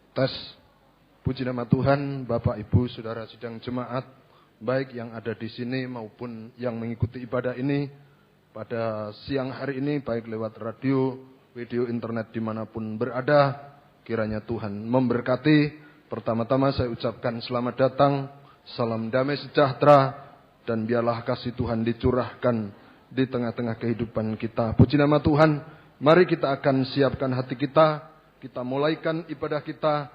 Tes. Puji nama Tuhan, Bapak Ibu, Saudara sidang jemaat, baik yang ada di sini maupun yang mengikuti ibadah ini pada siang hari ini, baik lewat radio, video, internet dimanapun berada. Kiranya Tuhan memberkati. Pertama-tama saya ucapkan selamat datang, salam damai sejahtera, dan biarlah kasih Tuhan dicurahkan di tengah-tengah kehidupan kita. Puji nama Tuhan, mari kita akan siapkan hati kita, kita mulaikan ibadah kita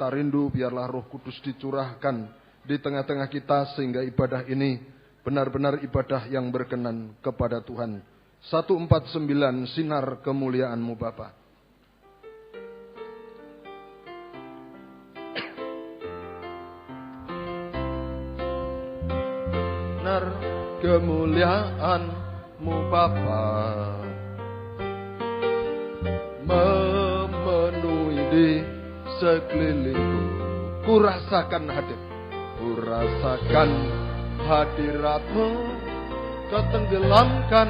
rindu biarlah Roh Kudus dicurahkan di tengah-tengah kita sehingga ibadah ini benar-benar ibadah yang berkenan kepada Tuhan. 149 Sinar Kemuliaan-Mu Bapa. Sinar kemuliaan-Mu Bapa memenuhi di sekelilingku. Ku rasakan hadirat-Mu, ketenggelamkan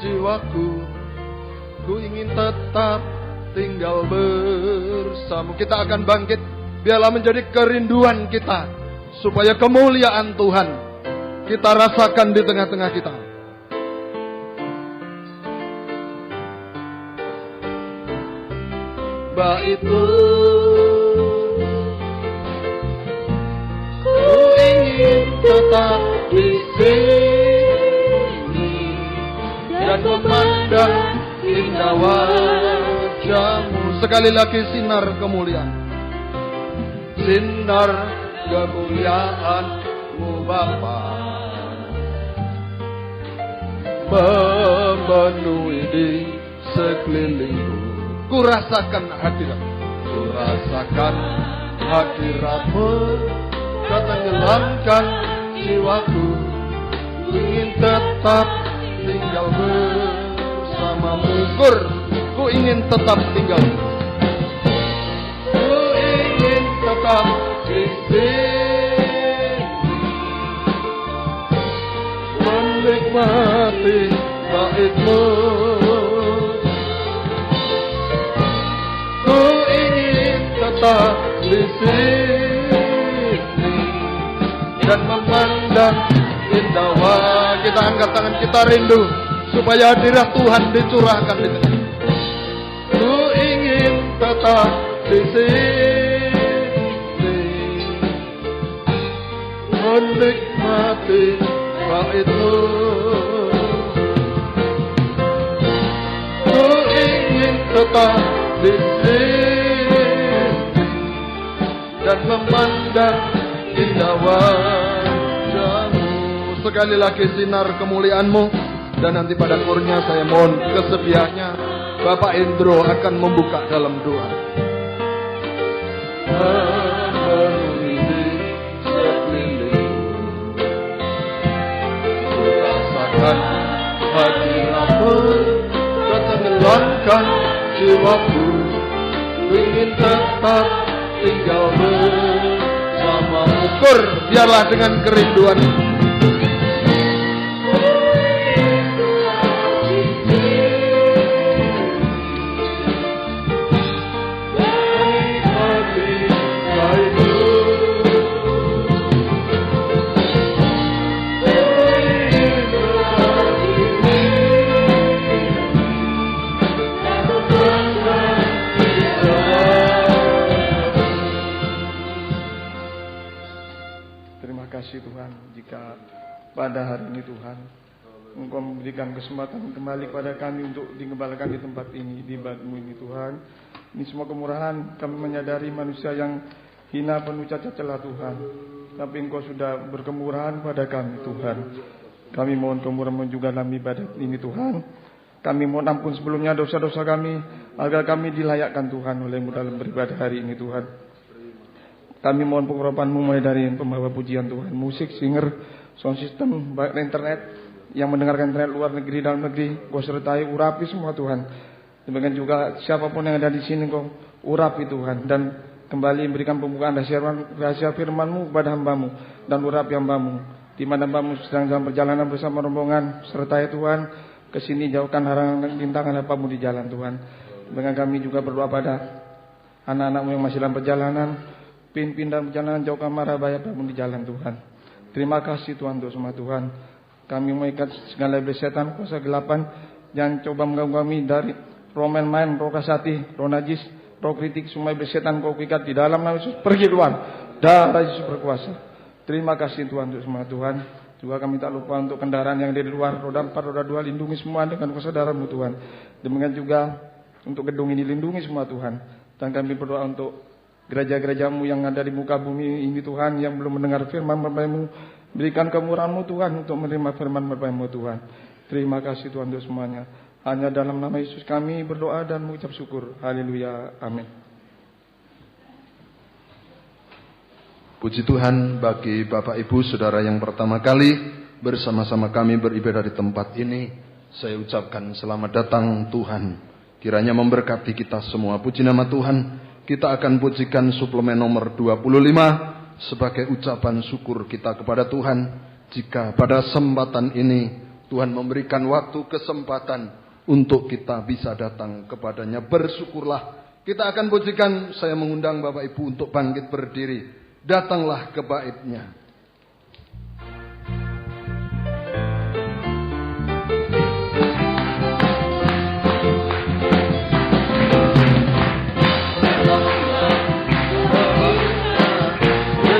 jiwaku. Ku ingin tetap tinggal bersama. Kita akan bangkit, biarlah menjadi kerinduan kita, supaya kemuliaan Tuhan kita rasakan di tengah-tengah kita. Itu ku ingin tetap di sini dan memandang indah wajah-Mu. Sekali lagi, sinar kemuliaan, sinar kemuliaan-Mu Bapa memenuhi di sekelilingku. Ku rasakan hadirat-Mu, ketenggelamkan jiwaku. Ingin tetap tinggal bersama-Mu. Ku ingin tetap tinggal. Ku ingin tetap di sini, menikmati bait-Mu. Tetap di sini dan memandang indah wajah. Kita angkat tangan, kita rindu supaya hadirat Tuhan dicurahkan di sini. Ku ingin tetap di sini, menikmati bait-Mu. Ku ingin tetap di sini dan memandang indah wajah-Mu. Sekali lagi, sinar kemuliaan-Mu. Dan nanti pada kurnya saya mohon kesediaannya Bapak Indro akan membuka dalam doa. Memenuhi sekelilingku, ku rasakan hadirat-Mu, ketenggelamkan jiwaku. Ingin tetap tinggal bersama-Mu. Biarlah dengan kerinduan. Tuhan, jika pada hari ini Tuhan Engkau memberikan kesempatan kembali kepada kami untuk digembalakan di tempat ini, di ibadah-Mu ini Tuhan. Ini semua kemurahan, kami menyadari manusia yang hina penuh cacat celah Tuhan, tapi Engkau sudah berkemurahan pada kami Tuhan. Kami mohon kemurahan juga dalam ibadah ini Tuhan. Kami mohon ampun sebelumnya dosa-dosa kami, agar kami dilayakkan Tuhan oleh-Mu dalam beribadah hari ini Tuhan. Kami mohon pengurapan-Mu mulai dari pembawa pujian Tuhan, musik, singer, sound system, baik internet, yang mendengarkan internet luar negeri, dalam negeri. Kau sertai, urapi semua Tuhan. Demikian juga siapapun yang ada di sini, Kau urapi Tuhan. Dan kembali berikan pembukaan rahasia firman-Mu kepada hamba-Mu. Dan urapi hamba-Mu, di mana hamba-Mu sedang dalam perjalanan bersama rombongan. Sertai Tuhan, kesini jauhkan halangan rintangan apa-Mu di jalan Tuhan. Dengan kami juga berdoa pada anak-anakmu yang masih dalam perjalanan, pimpin dalam perjalanan, jauhkan mara bahaya apapun di jalan Tuhan. Terima kasih Tuhan untuk semua Tuhan. Kami mengikat segala iblis setan, kuasa gelapan, jangan coba mengganggu kami dari roh main-main, roh kasati, roh najis, roh kritik, semua iblis setan kau ikat di dalam nama Yesus, pergi keluar. Darah Yesus berkuasa. Terima kasih Tuhan untuk semua Tuhan. Juga kami tak lupa untuk kendaraan yang di luar, roda 4, roda 2, lindungi semua dengan kuasa darah-Mu Tuhan. Demikian juga untuk gedung ini, lindungi semua Tuhan. Dan kami berdoa untuk gereja-gereja-Mu yang ada di muka bumi ini Tuhan, yang belum mendengar firman Bapa-Mu, berikan kemurahan-Mu Tuhan untuk menerima firman Bapa-Mu Tuhan. Terima kasih Tuhan untuk semuanya. Hanya dalam nama Yesus kami berdoa dan mengucap syukur. Haleluya. Amin. Puji Tuhan bagi Bapak Ibu Saudara yang pertama kali bersama-sama kami beribadah di tempat ini. Saya ucapkan selamat datang Tuhan. Kiranya memberkati kita semua. Puji nama Tuhan. Kita akan pujikan suplemen nomor 25 sebagai ucapan syukur kita kepada Tuhan. Jika pada kesempatan ini Tuhan memberikan waktu kesempatan untuk kita bisa datang kepadanya, bersyukurlah. Kita akan pujikan. Saya mengundang Bapak Ibu untuk bangkit berdiri. Datanglah ke bait-Nya.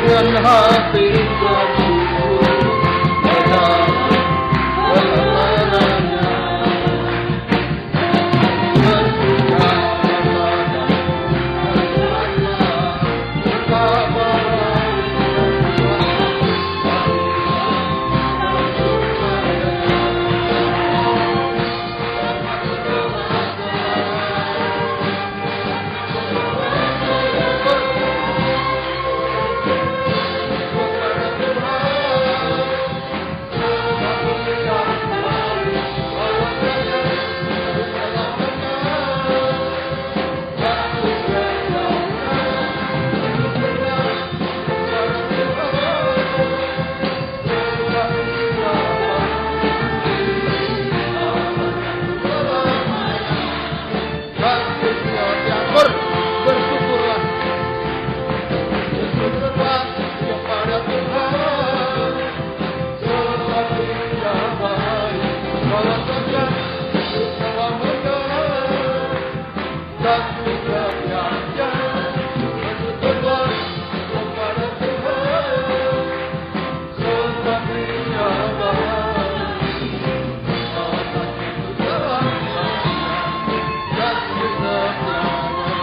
Dengan hati bersyukur pada kebenarannya,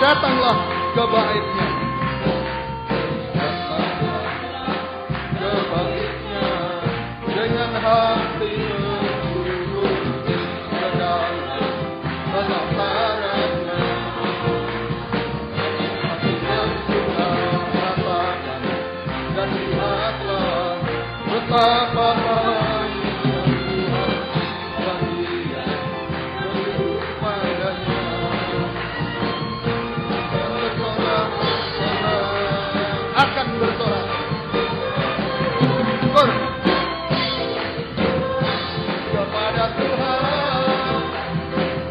datanglah ke bait-Nya. Ke bait-Nya dengan hati bersyukur pada kebenarannya. Hati yang sudah katakan dan lihatlah betapa baiknya Tuhan bagi yang berhidup padanya. Akan bersorak kepada Tuhan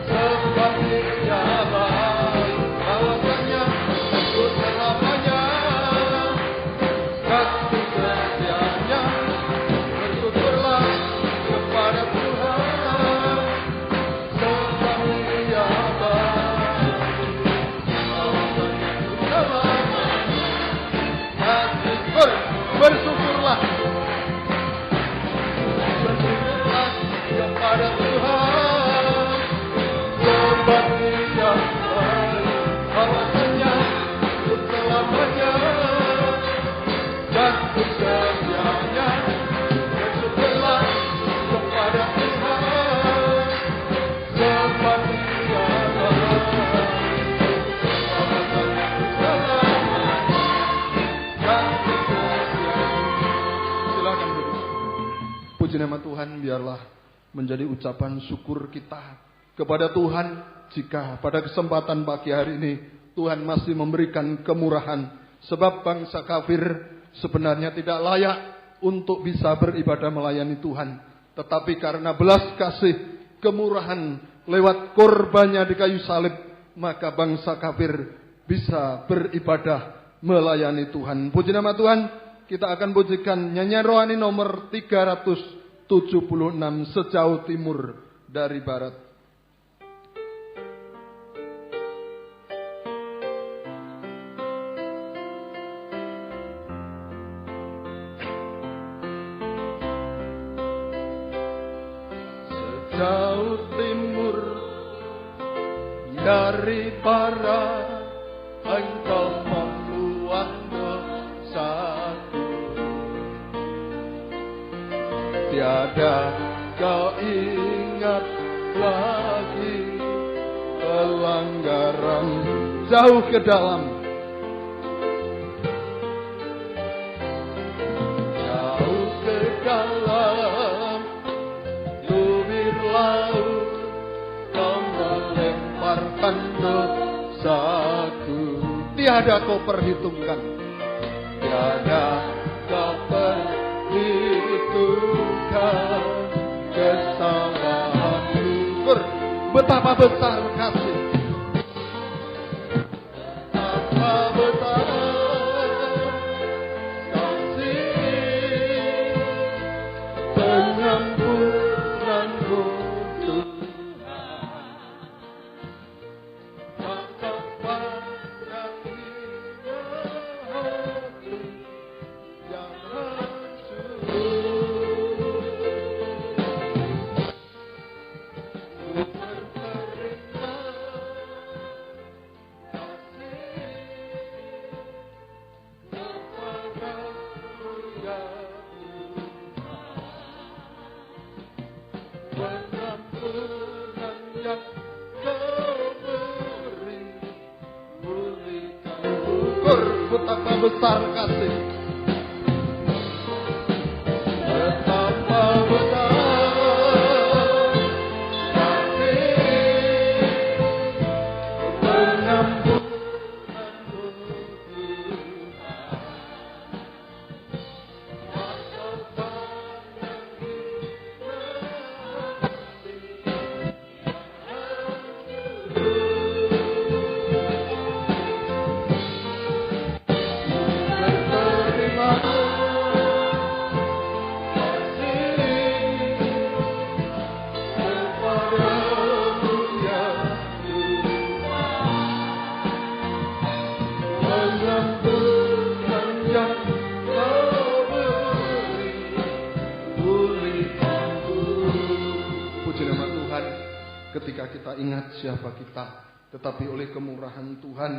seperti Dia baik, bahwasanya untuk selamanya kasih setianya. Bersyukurlah kepada Tuhan seperti Dia baik, bahwasanya untuk selamanya. Bersyukurlah kepada Tuhan seperti Dia baik, bahwasanya untuk selamanya kasih setianya. Bersyukurlah kepada Tuhan seperti Dia baik, bahwasanya untuk selamanya kasih setianya. Silakan duduk. Puji nama Tuhan, biarlah menjadi ucapan syukur kita kepada Tuhan jika pada kesempatan pagi hari ini Tuhan masih memberikan kemurahan, sebab bangsa kafir sebenarnya tidak layak untuk bisa beribadah melayani Tuhan, tetapi karena belas kasih kemurahan lewat korbannya di kayu salib, maka bangsa kafir bisa beribadah melayani Tuhan. Puji nama Tuhan, kita akan pujikan nyanyian rohani nomor 376, Sejauh Timur dari Barat. Sejauh timur dari barat, Engkau membuang dosaku. Tiada kau ingat lagi pelanggaran. Jauh ke dalam, jauh ke dalam tubir laut, kau melemparkan dosaku. Tiada kau perhitungkan, tiada kau perhitungkan kesalahanku. Betapa besar kasih, betapa besar kasih pengampunanmu Tuhan. Betapa besar kasih, betapa besar kasih pengampunanmu ketika kita ingat siapa kita, tetapi oleh kemurahan Tuhan,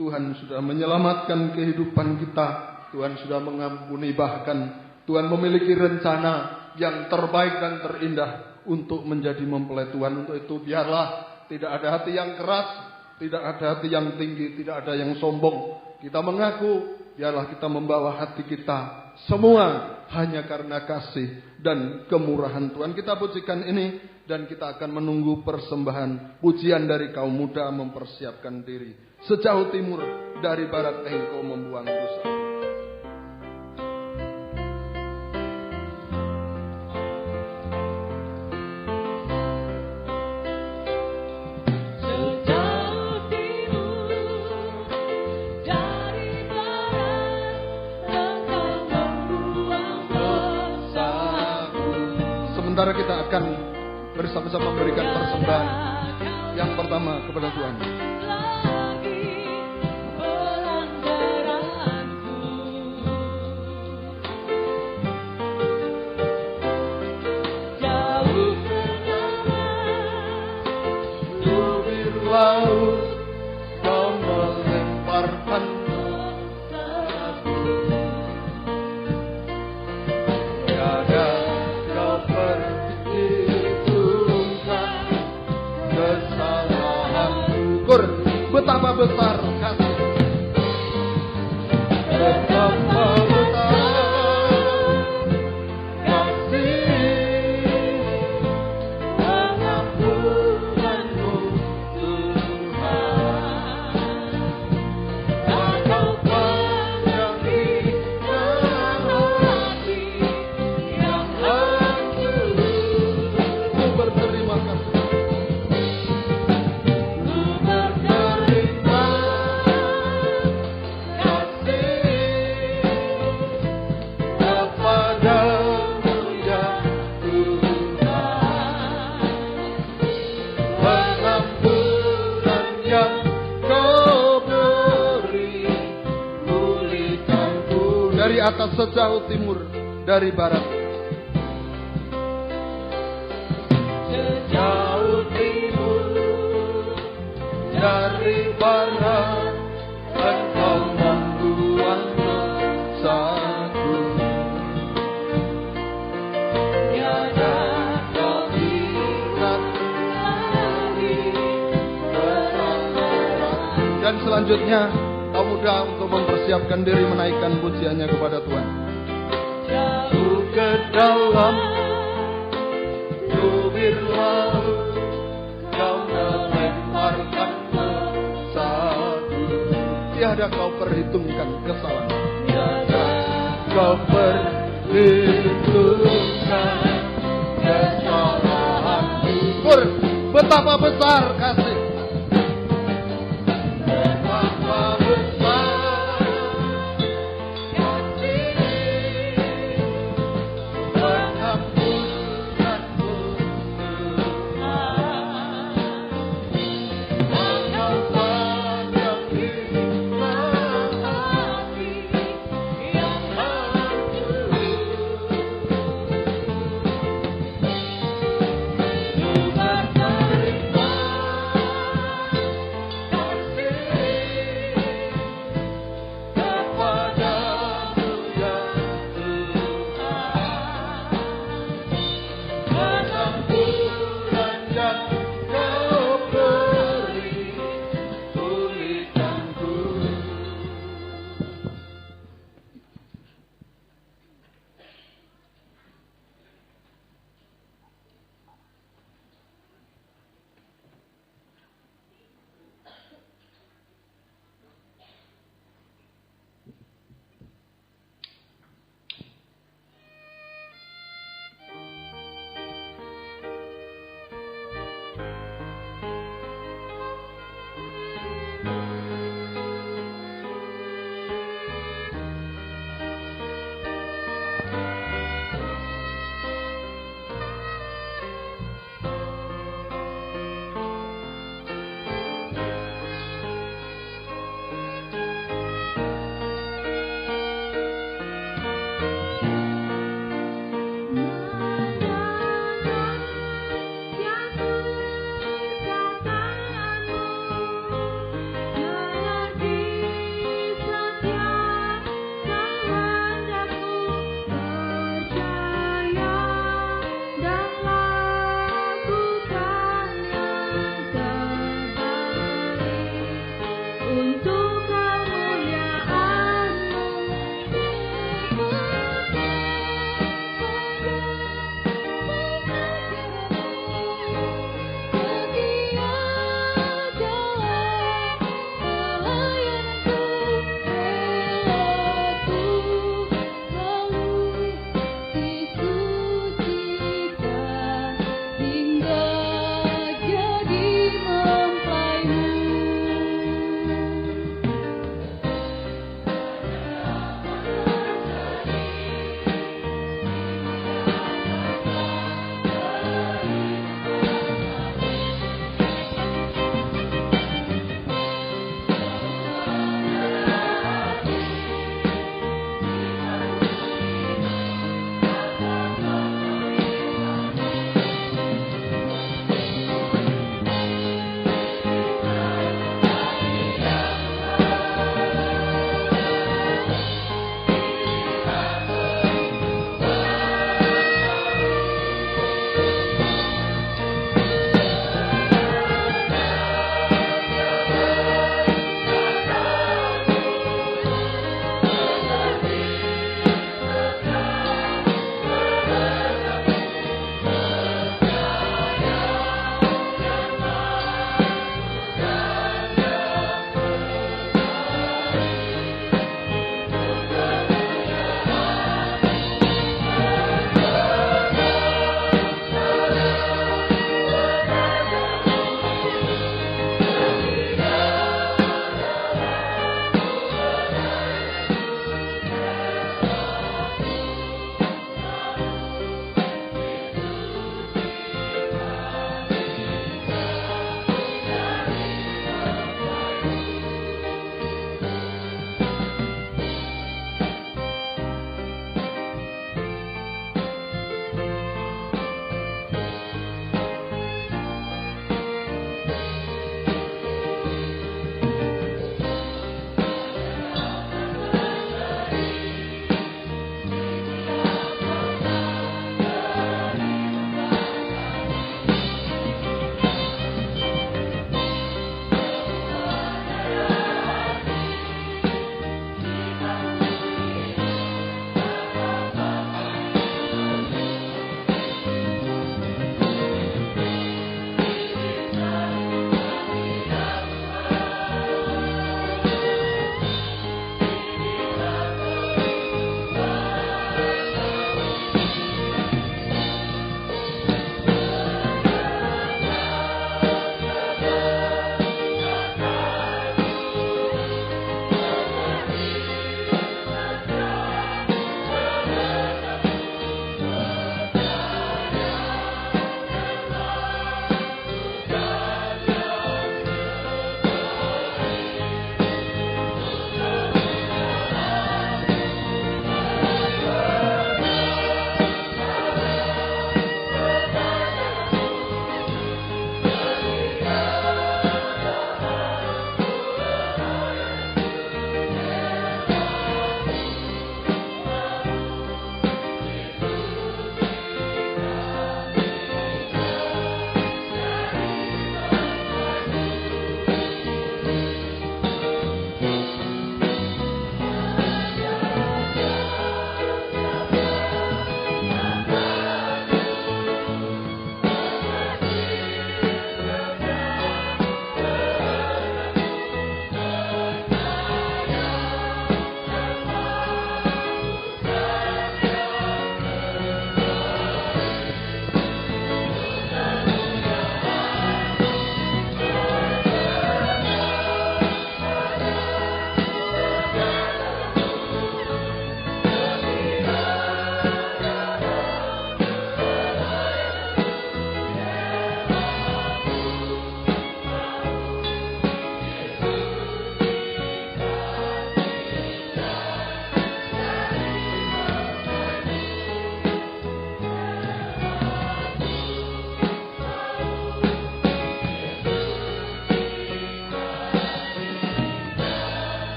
Tuhan sudah menyelamatkan kehidupan kita, Tuhan sudah mengampuni, bahkan Tuhan memiliki rencana yang terbaik dan terindah untuk menjadi mempelai Tuhan. Untuk itu biarlah tidak ada hati yang keras, tidak ada hati yang tinggi, tidak ada yang sombong. Kita mengaku, biarlah kita membawa hati kita semua hanya karena kasih dan kemurahan Tuhan. Kita pujikan ini dan kita akan menunggu persembahan pujian dari kaum muda mempersiapkan diri. Sejauh timur dari barat, Engkau membuang dosa. Sementara kita akan bersama-sama memberikan persembahan yang pertama kepada Tuhan. Jauh ke dalam tubir laut, kau melemparkan dosaku. Tiada kau betapa besar kasih, betapa besar kasih pengampunanmu Tuhan. Engkau pandangi hati yang hancur. Ku berterima kasih. atas sejauh timur dari barat. Sejauh timur dari barat, Engkau membuat dosaku. Tiada kau ingat lagi kebenaran. Dan selanjutnya kau mudah untuk mempersiapkan diri menaikkan pujiannya kepada Tuhan. Jauh ke dalam tubir laut, kau melemparkan dosaku. Tiada kau perhitungkan kesalahan. Tiada kau perhitungkan kesalahanku. Betapa besar kasih.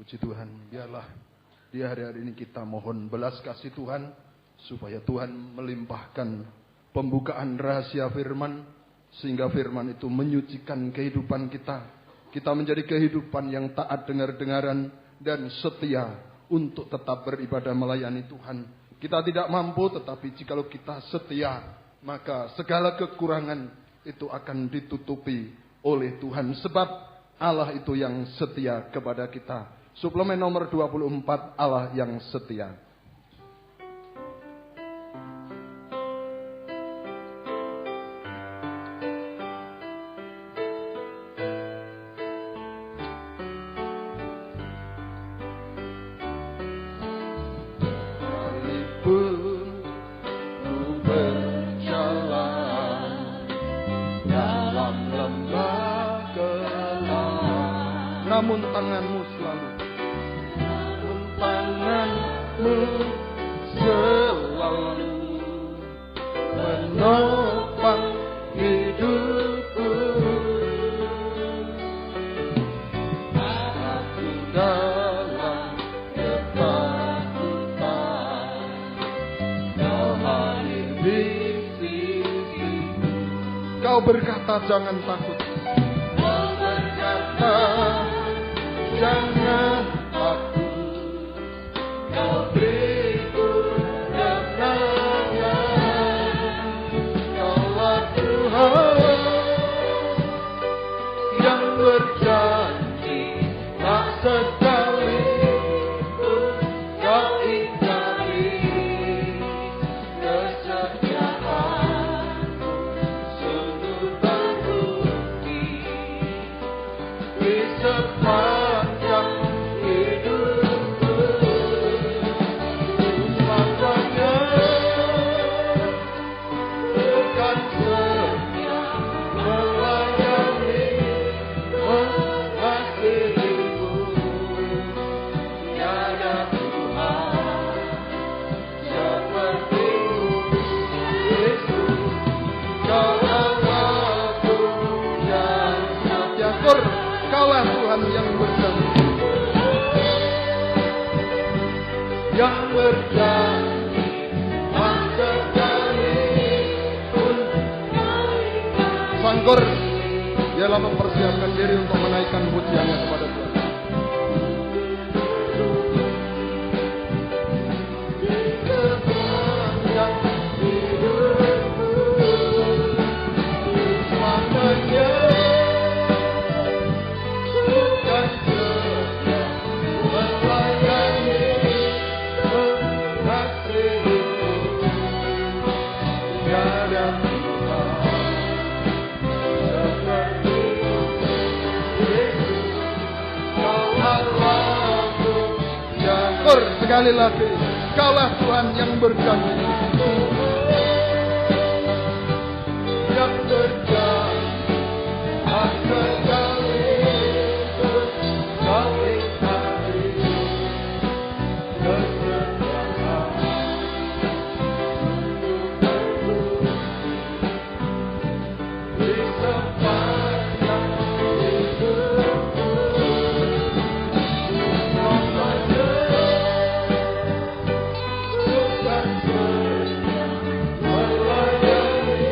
Puji Tuhan, biarlah di hari-hari ini kita mohon belas kasih Tuhan, supaya Tuhan melimpahkan pembukaan rahasia firman, sehingga firman itu menyucikan kehidupan kita. Kita menjadi kehidupan yang taat dengar-dengaran dan setia untuk tetap beribadah melayani Tuhan. Kita tidak mampu, tetapi jikalau kita setia, maka segala kekurangan itu akan ditutupi oleh Tuhan. Sebab Allah itu yang setia kepada kita. Suplemen nomor 24, Allah yang setia. Namun tanganmu selalu, menopang hidupku. Aku dalam ketakutan, Kau hadir di sisiku. Kau berkata jangan takut. Kau berkata jangan takut, Kau beriku kemenangan. Kaulah Tuhan yang berjanji, tak sekalipun Kau ingkari kesetiaan-Mu. Sungguh terbukti di sepanjang hidupku. Selamanya bukan setia melayani, mengasihimu. Tiada Tuhan seperti-Mu, Yesus. Kau Allahku yang setia. Kaulah Tuhan yang berjanji, yang berjanji, tak sekalipun. Sangkur, dialah mempersiapkan diri untuk menaikkan pujiannya kepada Tuhan. Sekali lagi, Kaulah Tuhan yang berjanji, yang berjanji, tak sekalipun Kau ingkari kesetiaan-Mu. Di sepanjang hidupku, melayani,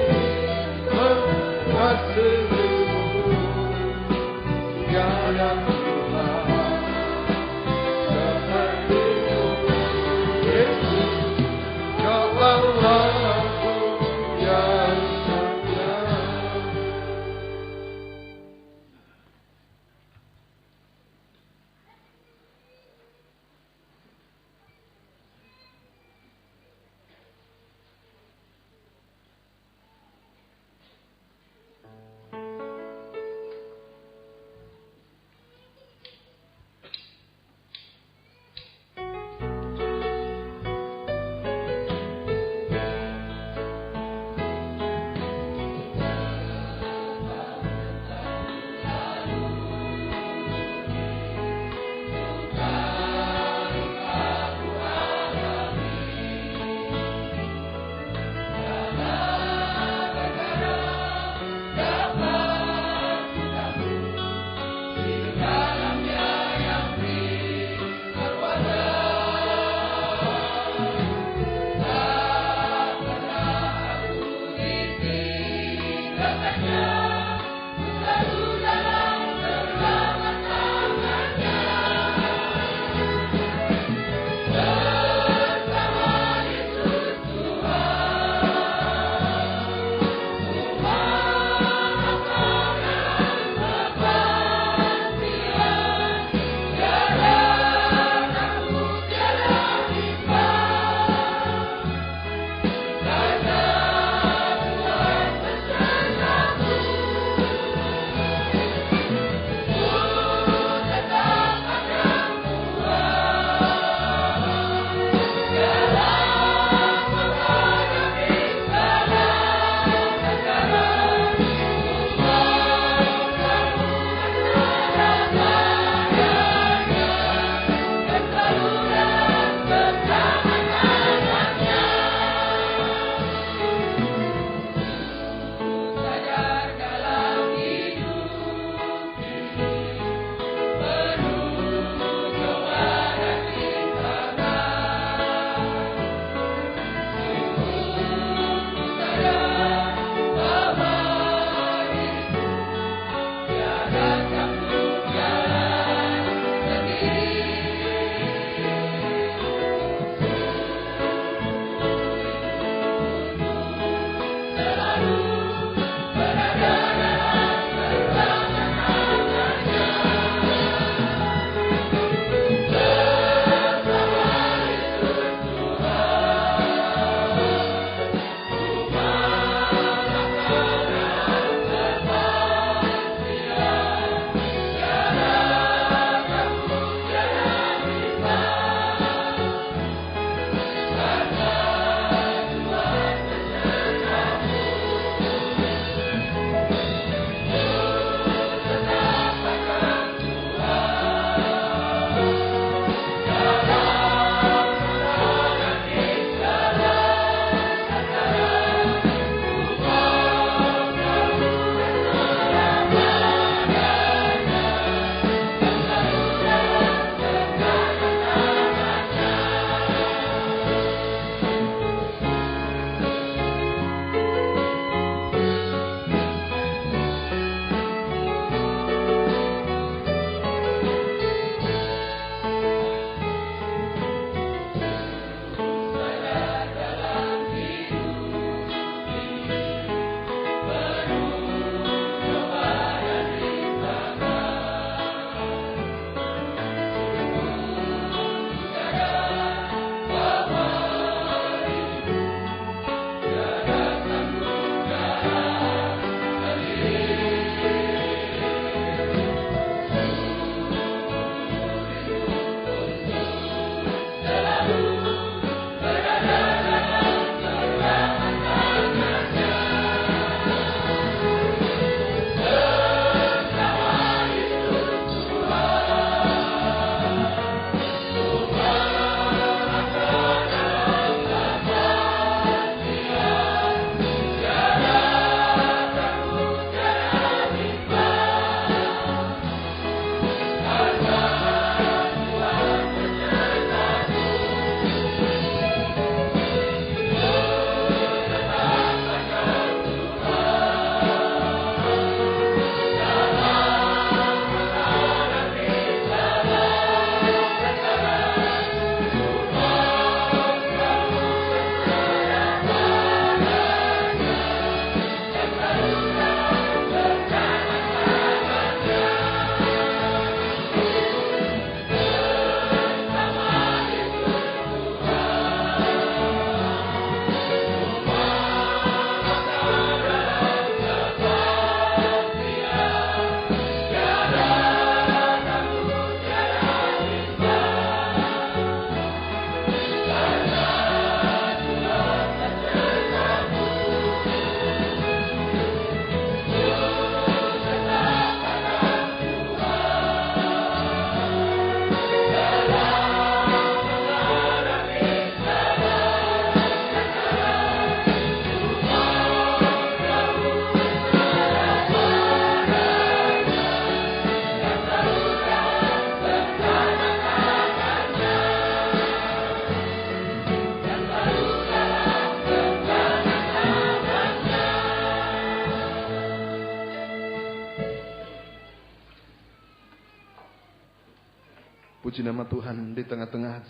Puji nama Tuhan, di tengah-tengah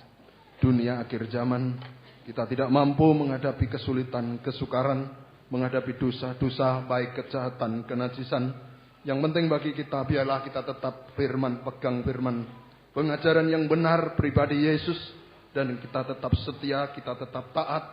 dunia akhir zaman, kita tidak mampu menghadapi kesulitan, kesukaran, menghadapi dosa-dosa, baik kejahatan, kenajisan. Yang penting bagi kita, biarlah kita tetap firman, pegang firman, pengajaran yang benar pribadi Yesus, dan kita tetap setia, kita tetap taat,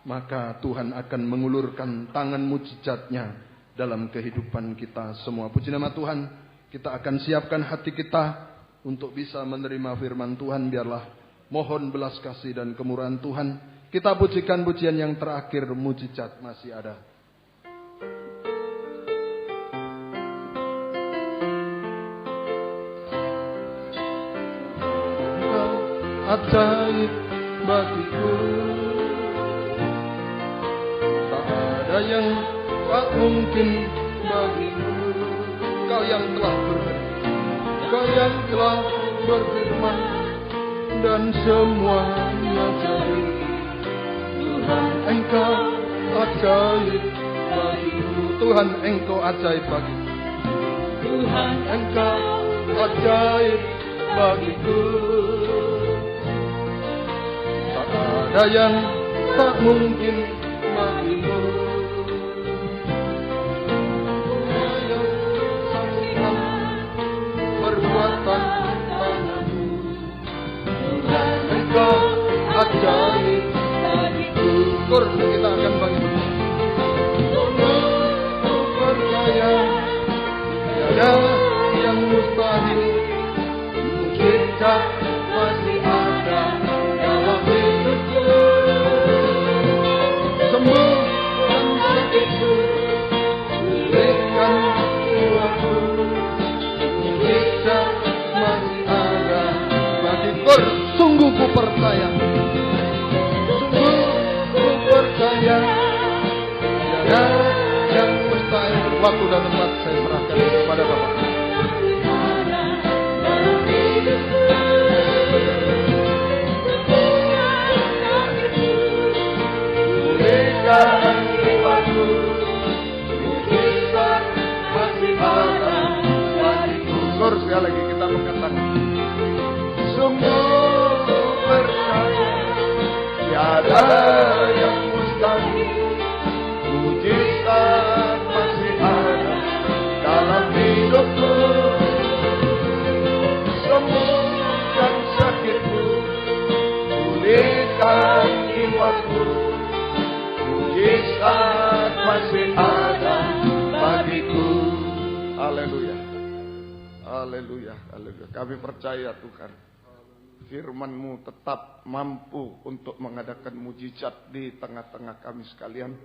maka Tuhan akan mengulurkan tangan mujizatnya dalam kehidupan kita semua. Puji nama Tuhan, kita akan siapkan hati kita untuk bisa menerima firman Tuhan. Biarlah mohon belas kasih dan kemurahan Tuhan. Kita pujikan pujian yang terakhir, mujizat masih ada. Ajaib bagiku, tak ada yang tak mungkin bagimu. Kau yang telah Kau yang telah berfirman dan semuanya jadi. Tuhan, Engkau ajaib bagiku. Tuhan, Engkau ajaib bagiku. Tuhan, Engkau ajaib bagiku. Tak ada yang tak mungkin bagimu. Perbuatan tanganmu, Tuhan, Engkau ajaib bagiku. Kita akan bangkit. Aku percaya tiada yang mustahil. Mujizat masih ada dalam hidupku. Sembuhkan sakitku, pulihkan jiwaku. Masih ada bagiku. Sungguh ku percaya, sungguh ku percaya, tiada yang mustahil. Waktu dan tempat saya serahkan kepada Bapak. Pulihkan jiwaku, mujizat masih ada. Sekali lagi kita mengatakan, sungguh percaya tiada yang mustahil. Mujizat masih ada dalam hidupku. Sembuhkan sakitku, pulihkan jiwaku. Mujizat masih ada bagiku. Haleluya. Haleluya, haleluya. Kami percaya Tuhan, firman-Mu tetap mampu untuk mengadakan mujizat di tengah-tengah kami sekalian.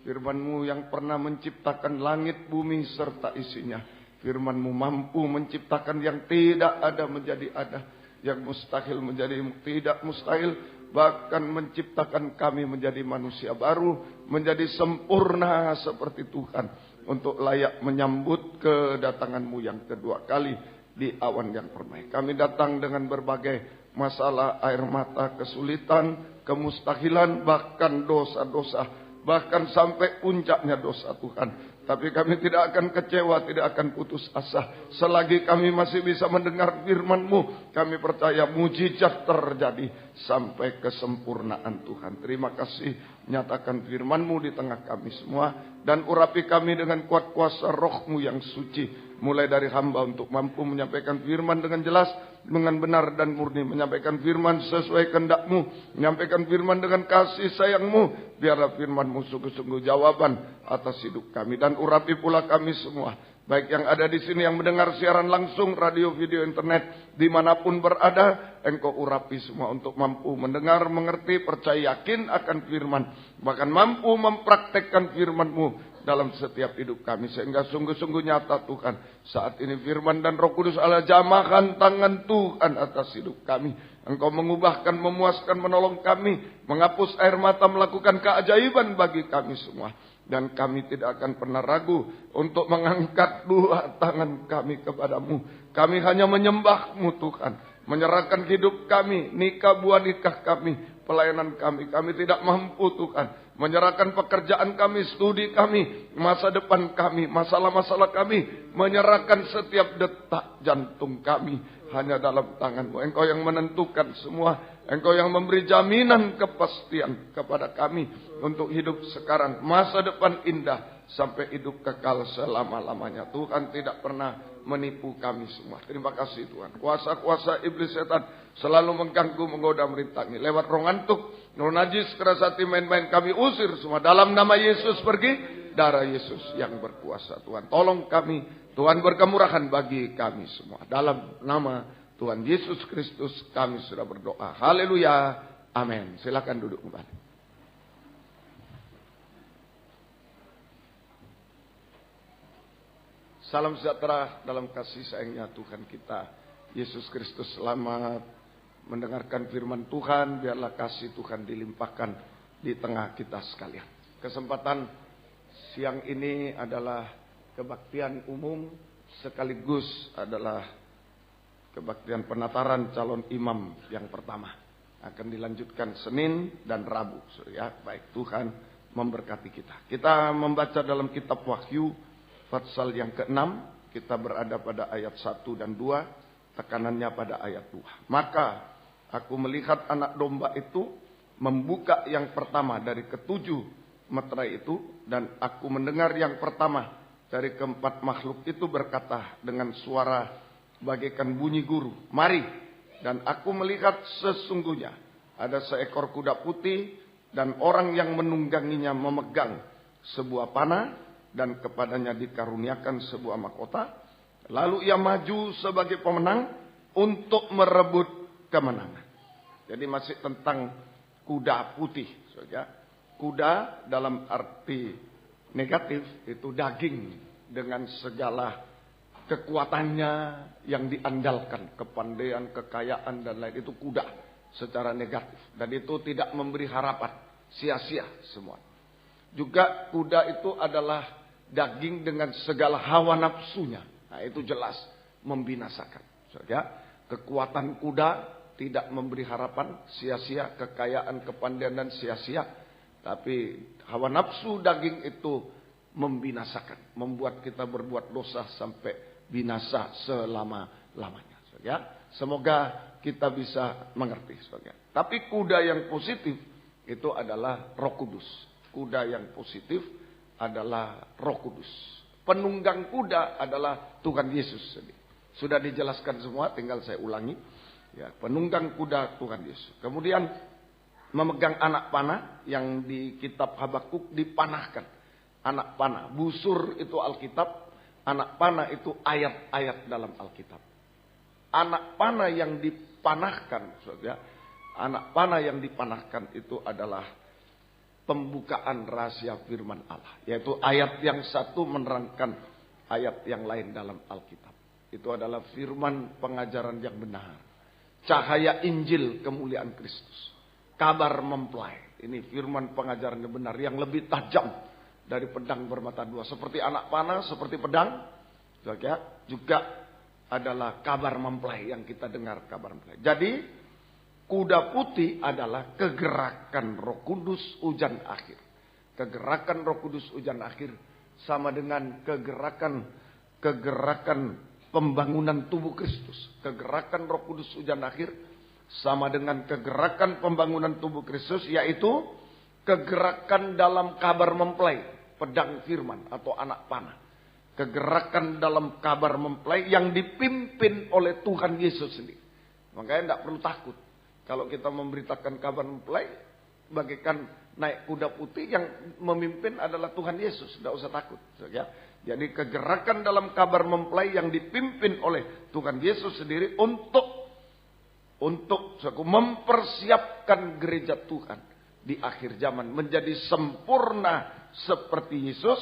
Firman-Mu yang pernah menciptakan langit, bumi, serta isinya. Firman-Mu mampu menciptakan yang tidak ada menjadi ada, yang mustahil menjadi tidak mustahil, bahkan menciptakan kami menjadi manusia baru, menjadi sempurna seperti Tuhan, untuk layak menyambut kedatangan-Mu yang kedua kali di awan yang permai. Kami datang dengan berbagai masalah, air mata, kesulitan, kemustahilan, bahkan dosa-dosa, bahkan sampai puncaknya dosa Tuhan. Tapi kami tidak akan kecewa, tidak akan putus asa. Selagi kami masih bisa mendengar firman-Mu, kami percaya mujizat terjadi sampai kesempurnaan Tuhan. Terima kasih, nyatakan firman-Mu di tengah kami semua. Dan urapi kami dengan kuat kuasa Roh-Mu yang suci. Mulai dari hamba untuk mampu menyampaikan firman dengan jelas, dengan benar dan murni. Menyampaikan firman sesuai kehendak-Mu. Menyampaikan firman dengan kasih sayang-Mu. Biarlah firman-Mu sungguh-sungguh jawaban atas hidup kami. Dan urapi pula kami semua, baik yang ada di sini, yang mendengar siaran langsung, radio, video, internet, dimanapun berada. Engkau urapi semua untuk mampu mendengar, mengerti, percaya, yakin akan firman. Bahkan mampu mempraktekkan firman-Mu dalam setiap hidup kami. Sehingga sungguh-sungguh nyata Tuhan, saat ini firman dan Roh Kudus Allah jamahkan tangan Tuhan atas hidup kami. Engkau mengubahkan, memuaskan, menolong kami, menghapus air mata, melakukan keajaiban bagi kami semua. Dan kami tidak akan pernah ragu untuk mengangkat dua tangan kami kepadamu. Kami hanya menyembah-Mu Tuhan, menyerahkan hidup kami, nikah buah nikah kami, pelayanan kami. Kami tidak mampu Tuhan, menyerahkan pekerjaan kami, studi kami, masa depan kami, masalah-masalah kami, menyerahkan setiap detak jantung kami. hanya dalam tangan-Mu. Engkau yang menentukan semua. Engkau yang memberi jaminan kepastian kepada kami untuk hidup sekarang. Masa depan indah sampai hidup kekal selama-lamanya. Tuhan tidak pernah menipu kami semua. Terima kasih Tuhan. Kuasa-kuasa iblis setan selalu mengganggu, menggoda, merintangi. Lewat roh ngantuk, roh najis, keras hati, main-main kami usir semua. Dalam nama Yesus pergi. Darah Yesus yang berkuasa. Tuhan tolong kami. Tuhan berkemurahan bagi kami semua. Dalam nama Tuhan Yesus Kristus kami sudah berdoa. Haleluya. Amin. Silakan duduk kembali. Salam sejahtera dalam kasih sayangnya Tuhan kita Yesus Kristus. Selamat mendengarkan firman Tuhan. Biarlah kasih Tuhan dilimpahkan di tengah kita sekalian. Kesempatan siang ini adalah kebaktian umum sekaligus adalah kebaktian penataran calon imam yang pertama. Akan dilanjutkan Senin dan Rabu. Ya, baik, Tuhan memberkati kita. Kita membaca dalam kitab Wahyu pasal yang ke-6. Kita berada pada ayat 1 dan 2. Tekanannya pada ayat 2. Maka aku melihat anak domba itu membuka yang pertama dari ketujuh meterai itu, dan aku mendengar yang pertama dari keempat makhluk itu berkata dengan suara bagaikan bunyi guru, mari. Dan aku melihat sesungguhnya ada seekor kuda putih dan orang yang menungganginya memegang sebuah panah dan kepadanya dikaruniakan sebuah mahkota. Lalu ia maju sebagai pemenang untuk merebut kemenangan. Jadi masih tentang kuda putih, saudara. Kuda dalam arti negatif itu daging dengan segala kekuatannya yang diandalkan, kepandaian, kekayaan dan lain, itu kuda secara negatif. Dan itu tidak memberi harapan, sia-sia semua. Juga kuda itu adalah daging dengan segala hawa nafsunya. Nah, itu jelas membinasakan. Ya, kekuatan kuda tidak memberi harapan, sia-sia, kekayaan, kepandaian dan sia-sia. Tapi hawa nafsu daging itu membinasakan, membuat kita berbuat dosa sampai binasa selama-lamanya. Ya, semoga kita bisa mengerti. Tapi kuda yang positif itu adalah Roh Kudus. Kuda yang positif adalah Roh Kudus. Penunggang kuda adalah Tuhan Yesus sendiri. Sudah dijelaskan semua, tinggal saya ulangi. Ya, penunggang kuda Tuhan Yesus. Kemudian memegang anak panah yang di kitab Habakuk dipanahkan. Anak panah, busur itu Alkitab, anak panah itu ayat-ayat dalam Alkitab. Anak panah yang dipanahkan, saudara, anak panah yang dipanahkan itu adalah pembukaan rahasia firman Allah. Yaitu ayat yang satu menerangkan ayat yang lain dalam Alkitab. Itu adalah firman pengajaran yang benar. Cahaya Injil kemuliaan Kristus. Kabar mempelai. Ini firman pengajaran yang benar. Yang lebih tajam dari pedang bermata dua. Seperti anak panah, seperti pedang. Juga adalah kabar mempelai yang kita dengar. Kabar mempelai. Jadi kuda putih adalah kegerakan Roh Kudus hujan akhir. Kegerakan Roh Kudus hujan akhir sama dengan kegerakan pembangunan tubuh Kristus. Kegerakan Roh Kudus hujan akhir sama dengan kegerakan pembangunan tubuh Kristus, yaitu kegerakan dalam kabar mempelai, pedang firman atau anak panah. Kegerakan dalam kabar mempelai yang dipimpin oleh Tuhan Yesus sendiri. Makanya tidak perlu takut. Kalau kita memberitakan kabar mempelai, bagaikan naik kuda putih, yang memimpin adalah Tuhan Yesus. Tidak usah takut. Ya. Jadi kegerakan dalam kabar mempelai yang dipimpin oleh Tuhan Yesus sendiri untuk mempersiapkan gereja Tuhan di akhir zaman menjadi sempurna seperti Yesus,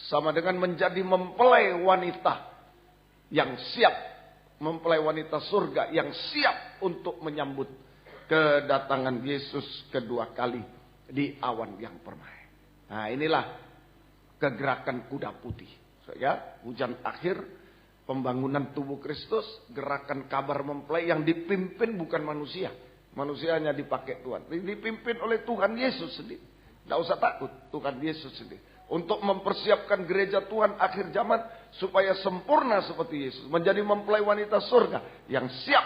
sama dengan menjadi mempelai wanita yang siap, mempelai wanita surga yang siap untuk menyambut kedatangan Yesus kedua kali di awan yang permai. Nah, inilah kegerakan kuda putih. Ya, hujan akhir, pembangunan tubuh Kristus, gerakan kabar mempelai yang dipimpin bukan manusia. Manusianya dipakai Tuhan. Dipimpin oleh Tuhan Yesus sendiri. Tidak usah takut, Tuhan Yesus sendiri. Untuk mempersiapkan gereja Tuhan akhir zaman supaya sempurna seperti Yesus. Menjadi mempelai wanita surga yang siap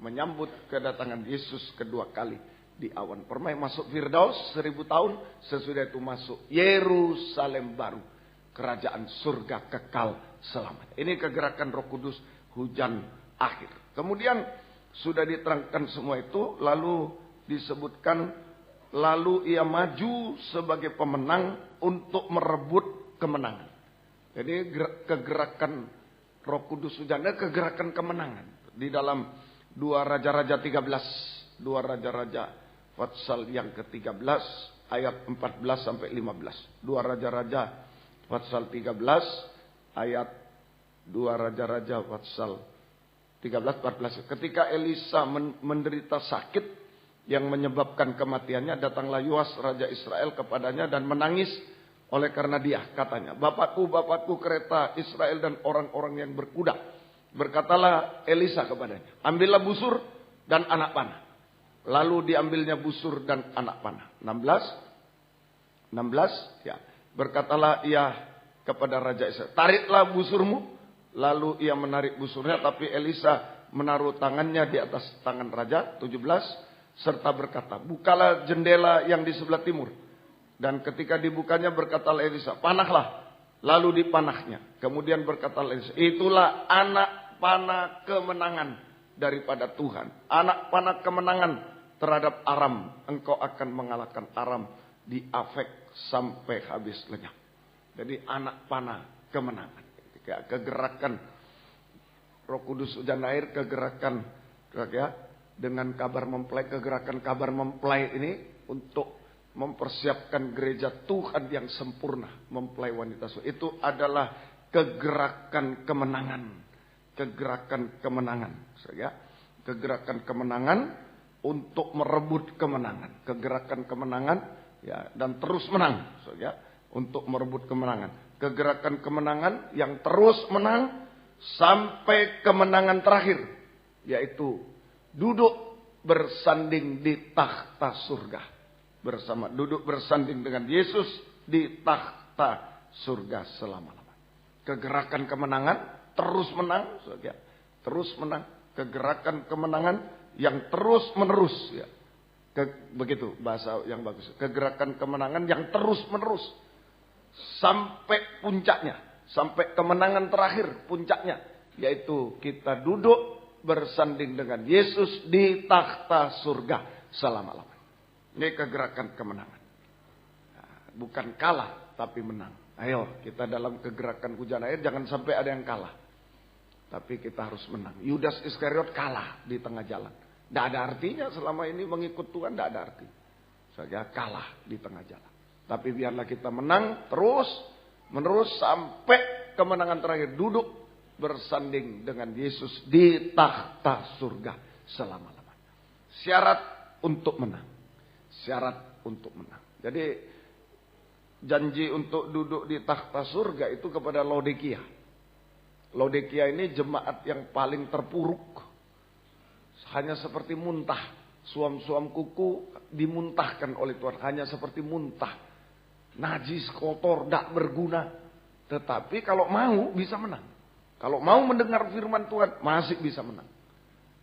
menyambut kedatangan Yesus kedua kali di awan permai. Masuk Firdaus 1000 tahun, sesudah itu masuk Yerusalem baru, kerajaan surga kekal selamanya. Ini kegerakan Roh Kudus, hujan akhir. Kemudian sudah diterangkan semua itu, lalu disebutkan, lalu ia maju sebagai pemenang untuk merebut kemenangan. Jadi kegerakan Roh Kudus hujannya kegerakan kemenangan. Di dalam 2 Raja-Raja 13, 2 Raja-Raja pasal yang ke-13 ayat 14 sampai 15. 2 Raja-Raja pasal 13 ayat 2 Raja-Raja pasal 13-14. Ketika Elisa menderita sakit yang menyebabkan kematiannya, datanglah Yoas Raja Israel kepadanya dan menangis oleh karena dia. Katanya, Bapakku, Bapakku, kereta Israel dan orang-orang yang berkuda. Berkatalah Elisa kepadanya, ambillah busur dan anak panah. Lalu diambilnya busur dan anak panah. 16, ya. Berkatalah ia kepada Raja Israel, tariklah busurmu. Lalu ia menarik busurnya, tapi Elisa menaruh tangannya di atas tangan raja. 17, serta berkata, bukalah jendela yang di sebelah timur. Dan ketika dibukanya berkatalah Elisa, panahlah. Lalu dipanahnya. Kemudian berkatalah Elisa, itulah anak panah kemenangan daripada Tuhan. Anak panah kemenangan terhadap Aram. Engkau akan mengalahkan Aram di Afek sampai habis lenyap. Jadi anak panah kemenangan. Kegerakan Roh Kudus hujan air, kegerakan ya, dengan kabar mempelai, kegerakan kabar mempelai ini untuk mempersiapkan gereja Tuhan yang sempurna, mempelai wanita surga. Itu adalah kegerakan kemenangan, kegerakan kemenangan, ya, kegerakan kemenangan untuk merebut kemenangan, kegerakan kemenangan, ya, dan terus menang, ya, untuk merebut kemenangan. Kegerakan kemenangan yang terus menang sampai kemenangan terakhir, yaitu duduk bersanding di takhta surga bersama, duduk bersanding dengan Yesus di takhta surga selama-lamanya. Kegerakan kemenangan terus menang, ya, terus menang. Kegerakan kemenangan yang terus menerus, ya. Begitu bahasa yang bagus. Kegerakan kemenangan yang terus menerus sampai puncaknya, sampai kemenangan terakhir puncaknya, yaitu kita duduk bersanding dengan Yesus di takhta surga selama-lamanya. Ini kegerakan kemenangan. Nah, bukan kalah tapi menang. Ayo kita dalam kegerakan hujan air jangan sampai ada yang kalah, tapi kita harus menang. Yudas Iskariot kalah di tengah jalan. Tidak ada artinya selama ini mengikut Tuhan, tidak ada arti. Saja kalah di tengah jalan. Tapi biarlah kita menang terus menerus sampai kemenangan terakhir, duduk bersanding dengan Yesus di takhta surga selama-lamanya. Syarat untuk menang. Syarat untuk menang. Jadi janji untuk duduk di takhta surga itu kepada Laodikia. Laodikia ini jemaat yang paling terpuruk. Hanya seperti muntah. Suam-suam kuku dimuntahkan oleh Tuhan. Hanya seperti muntah. Najis, kotor, tidak berguna. Tetapi kalau mau bisa menang. Kalau mau mendengar firman Tuhan masih bisa menang.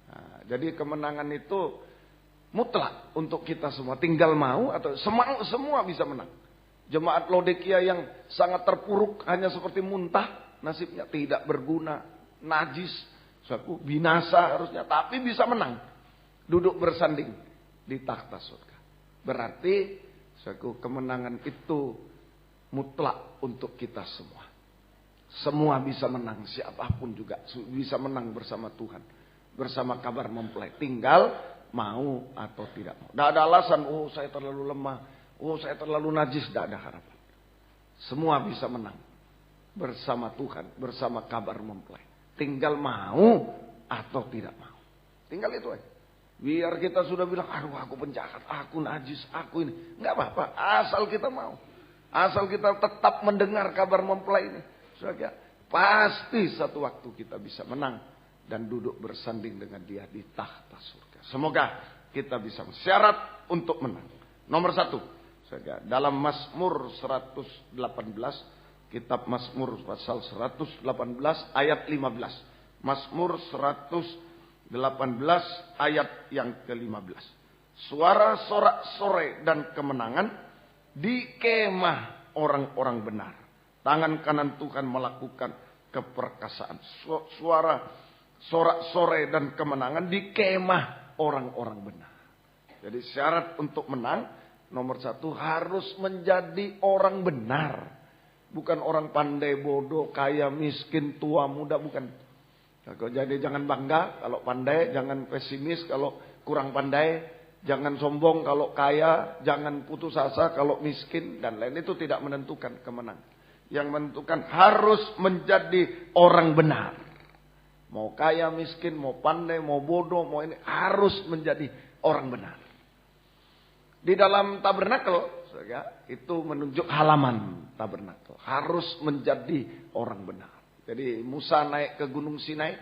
Nah, jadi kemenangan itu mutlak untuk kita semua. Tinggal mau atau semua bisa menang. Jemaat Laodikia yang sangat terpuruk hanya seperti muntah. Nasibnya tidak berguna. Najis. Suatu binasa harusnya. Tapi bisa menang. Duduk bersanding di takhta surga. Berarti suatu kemenangan itu mutlak untuk kita semua. Semua bisa menang, siapapun juga bisa menang bersama Tuhan. Bersama kabar mempelai. Tinggal mau atau tidak mau. Tidak ada alasan, oh saya terlalu lemah, oh saya terlalu najis. Tidak ada harapan. Semua bisa menang bersama Tuhan, bersama kabar mempelai. Tinggal mau atau tidak mau. Tinggal itu aja. Biar kita sudah bilang, aduh aku penjahat, aku najis, aku ini. Enggak apa-apa, asal kita mau. Asal kita tetap mendengar kabar mempelai ini. Saudara, pasti satu waktu kita bisa menang. Dan duduk bersanding dengan dia di takhta surga. Semoga kita bisa. Syarat untuk menang. Nomor 1. Saudara, dalam Mazmur 118, Kitab Mazmur pasal 118 ayat 15. Mazmur 118 ayat yang ke-15. Suara sorak-sorai dan kemenangan di kemah orang-orang benar. Tangan kanan Tuhan melakukan keperkasaan. Suara sorak-sorai dan kemenangan di kemah orang-orang benar. Jadi syarat untuk menang nomor 1 harus menjadi orang benar. Bukan orang pandai, bodoh, kaya, miskin, tua, muda, bukan. Jadi jangan bangga kalau pandai, jangan pesimis kalau kurang pandai. Jangan sombong kalau kaya, jangan putus asa kalau miskin, dan lain itu tidak menentukan kemenangan. Yang menentukan harus menjadi orang benar. Mau kaya, miskin, mau pandai, mau bodoh, mau ini, harus menjadi orang benar. Di dalam tabernakel, itu menunjuk halaman tabernakel. Harus menjadi orang benar. Jadi Musa naik ke Gunung Sinai,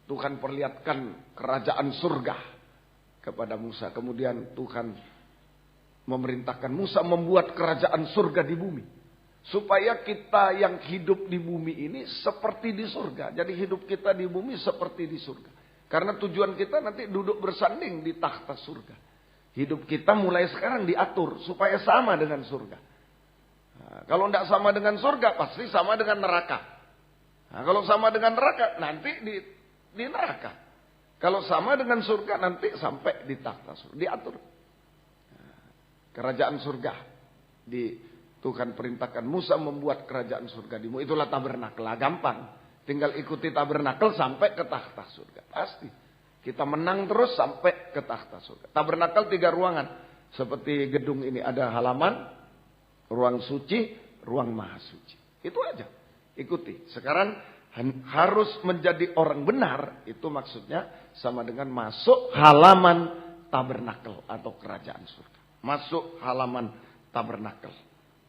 Tuhan perlihatkan kerajaan surga kepada Musa. Kemudian Tuhan memerintahkan Musa membuat kerajaan surga di bumi. Supaya kita yang hidup di bumi ini seperti di surga. Jadi hidup kita di bumi seperti di surga. Karena tujuan kita nanti duduk bersanding di takhta surga. Hidup kita mulai sekarang diatur supaya sama dengan surga. Nah, kalau tidak sama dengan surga pasti sama dengan neraka. Nah, kalau sama dengan neraka nanti di neraka. Kalau sama dengan surga nanti sampai di takhta surga, diatur. Kerajaan surga. Tuhan perintahkan Musa membuat kerajaan surga di bumi. Itulah tabernakel. Gampang. Tinggal ikuti tabernakel sampai ke takhta surga. Pasti. Kita menang terus sampai ke takhta surga. Tabernakel 3 ruangan. Seperti gedung ini ada halaman, ruang suci, ruang maha suci. Itu aja. Ikuti. Sekarang harus menjadi orang benar, itu maksudnya sama dengan masuk halaman tabernakel atau kerajaan surga. Masuk halaman tabernakel,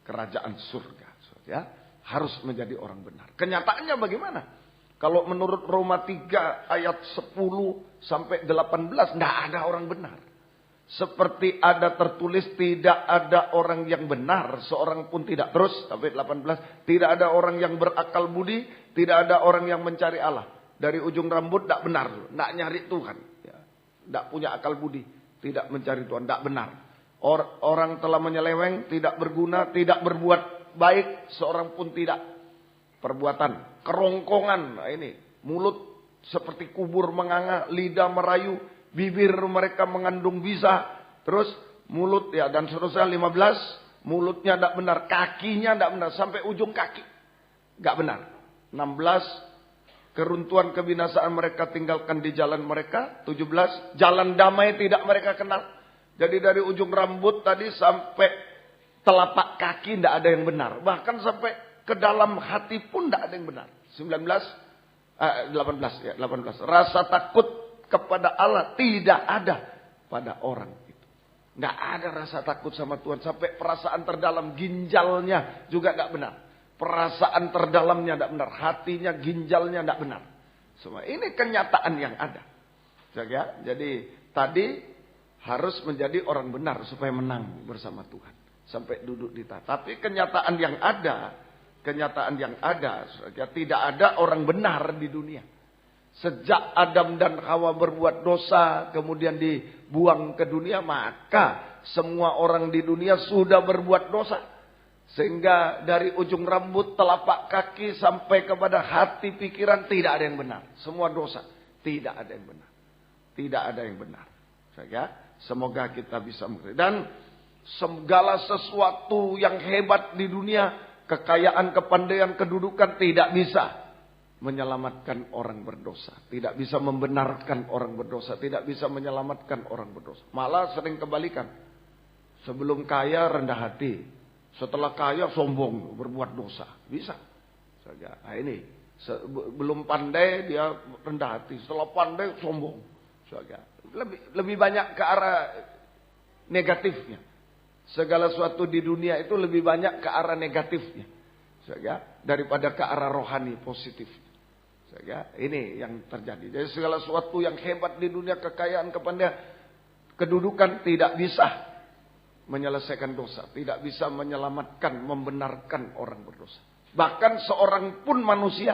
kerajaan surga. Ya, harus menjadi orang benar. Kenyataannya bagaimana? Kalau menurut Roma 3 ayat 10 sampai 18, tidak ada orang benar. Seperti ada tertulis, tidak ada orang yang benar, seorang pun tidak. Terus sampai 18, tidak ada orang yang berakal budi, tidak ada orang yang mencari Allah. Dari ujung rambut tidak benar, tidak nyari Tuhan, ya. Tidak punya akal budi, tidak mencari Tuhan, tidak benar. Orang telah menyeleweng, tidak berguna, tidak berbuat baik, seorang pun tidak. Perbuatan kerongkongan, nah ini mulut seperti kubur menganga, lidah merayu, bibir mereka mengandung bisa, terus mulut ya dan seterusnya. 15, mulutnya tidak benar, kakinya tidak benar sampai ujung kaki, nggak benar. 16, keruntuhan kebinasaan mereka tinggalkan di jalan mereka. 17, jalan damai tidak mereka kenal. Jadi dari ujung rambut tadi sampai telapak kaki tidak ada yang benar, bahkan sampai ke dalam hati pun tidak ada yang benar. 18, rasa takut kepada Allah tidak ada pada orang itu. Nggak ada rasa takut sama Tuhan. Sampai perasaan terdalam ginjalnya juga nggak benar. Perasaan terdalamnya nggak benar. Hatinya, ginjalnya nggak benar. Semua ini kenyataan yang ada. Jadi tadi harus menjadi orang benar supaya menang bersama Tuhan. Sampai duduk di tahta. Tapi kenyataan yang ada, tidak ada orang benar di dunia. Sejak Adam dan Hawa berbuat dosa, kemudian dibuang ke dunia, maka semua orang di dunia sudah berbuat dosa. Sehingga dari ujung rambut, telapak kaki, sampai kepada hati, pikiran, tidak ada yang benar. Semua dosa, tidak ada yang benar. Tidak ada yang benar. Semoga kita bisa mengerti. Dan segala sesuatu yang hebat di dunia, kekayaan, kepandaian, kedudukan, tidak bisa menyelamatkan orang berdosa. Tidak bisa membenarkan orang berdosa. Tidak bisa menyelamatkan orang berdosa. Malah sering kebalikan. Sebelum kaya rendah hati. Setelah kaya sombong, berbuat dosa. Bisa. Nah ini. Belum pandai dia rendah hati. Setelah pandai sombong. Lebih banyak ke arah negatifnya. Segala sesuatu di dunia itu lebih banyak ke arah negatifnya. Daripada ke arah rohani positifnya. Ini yang terjadi. Jadi segala sesuatu yang hebat di dunia, kekayaan, kepandaian, kedudukan tidak bisa menyelesaikan dosa, tidak bisa menyelamatkan, membenarkan orang berdosa. Bahkan seorang pun manusia.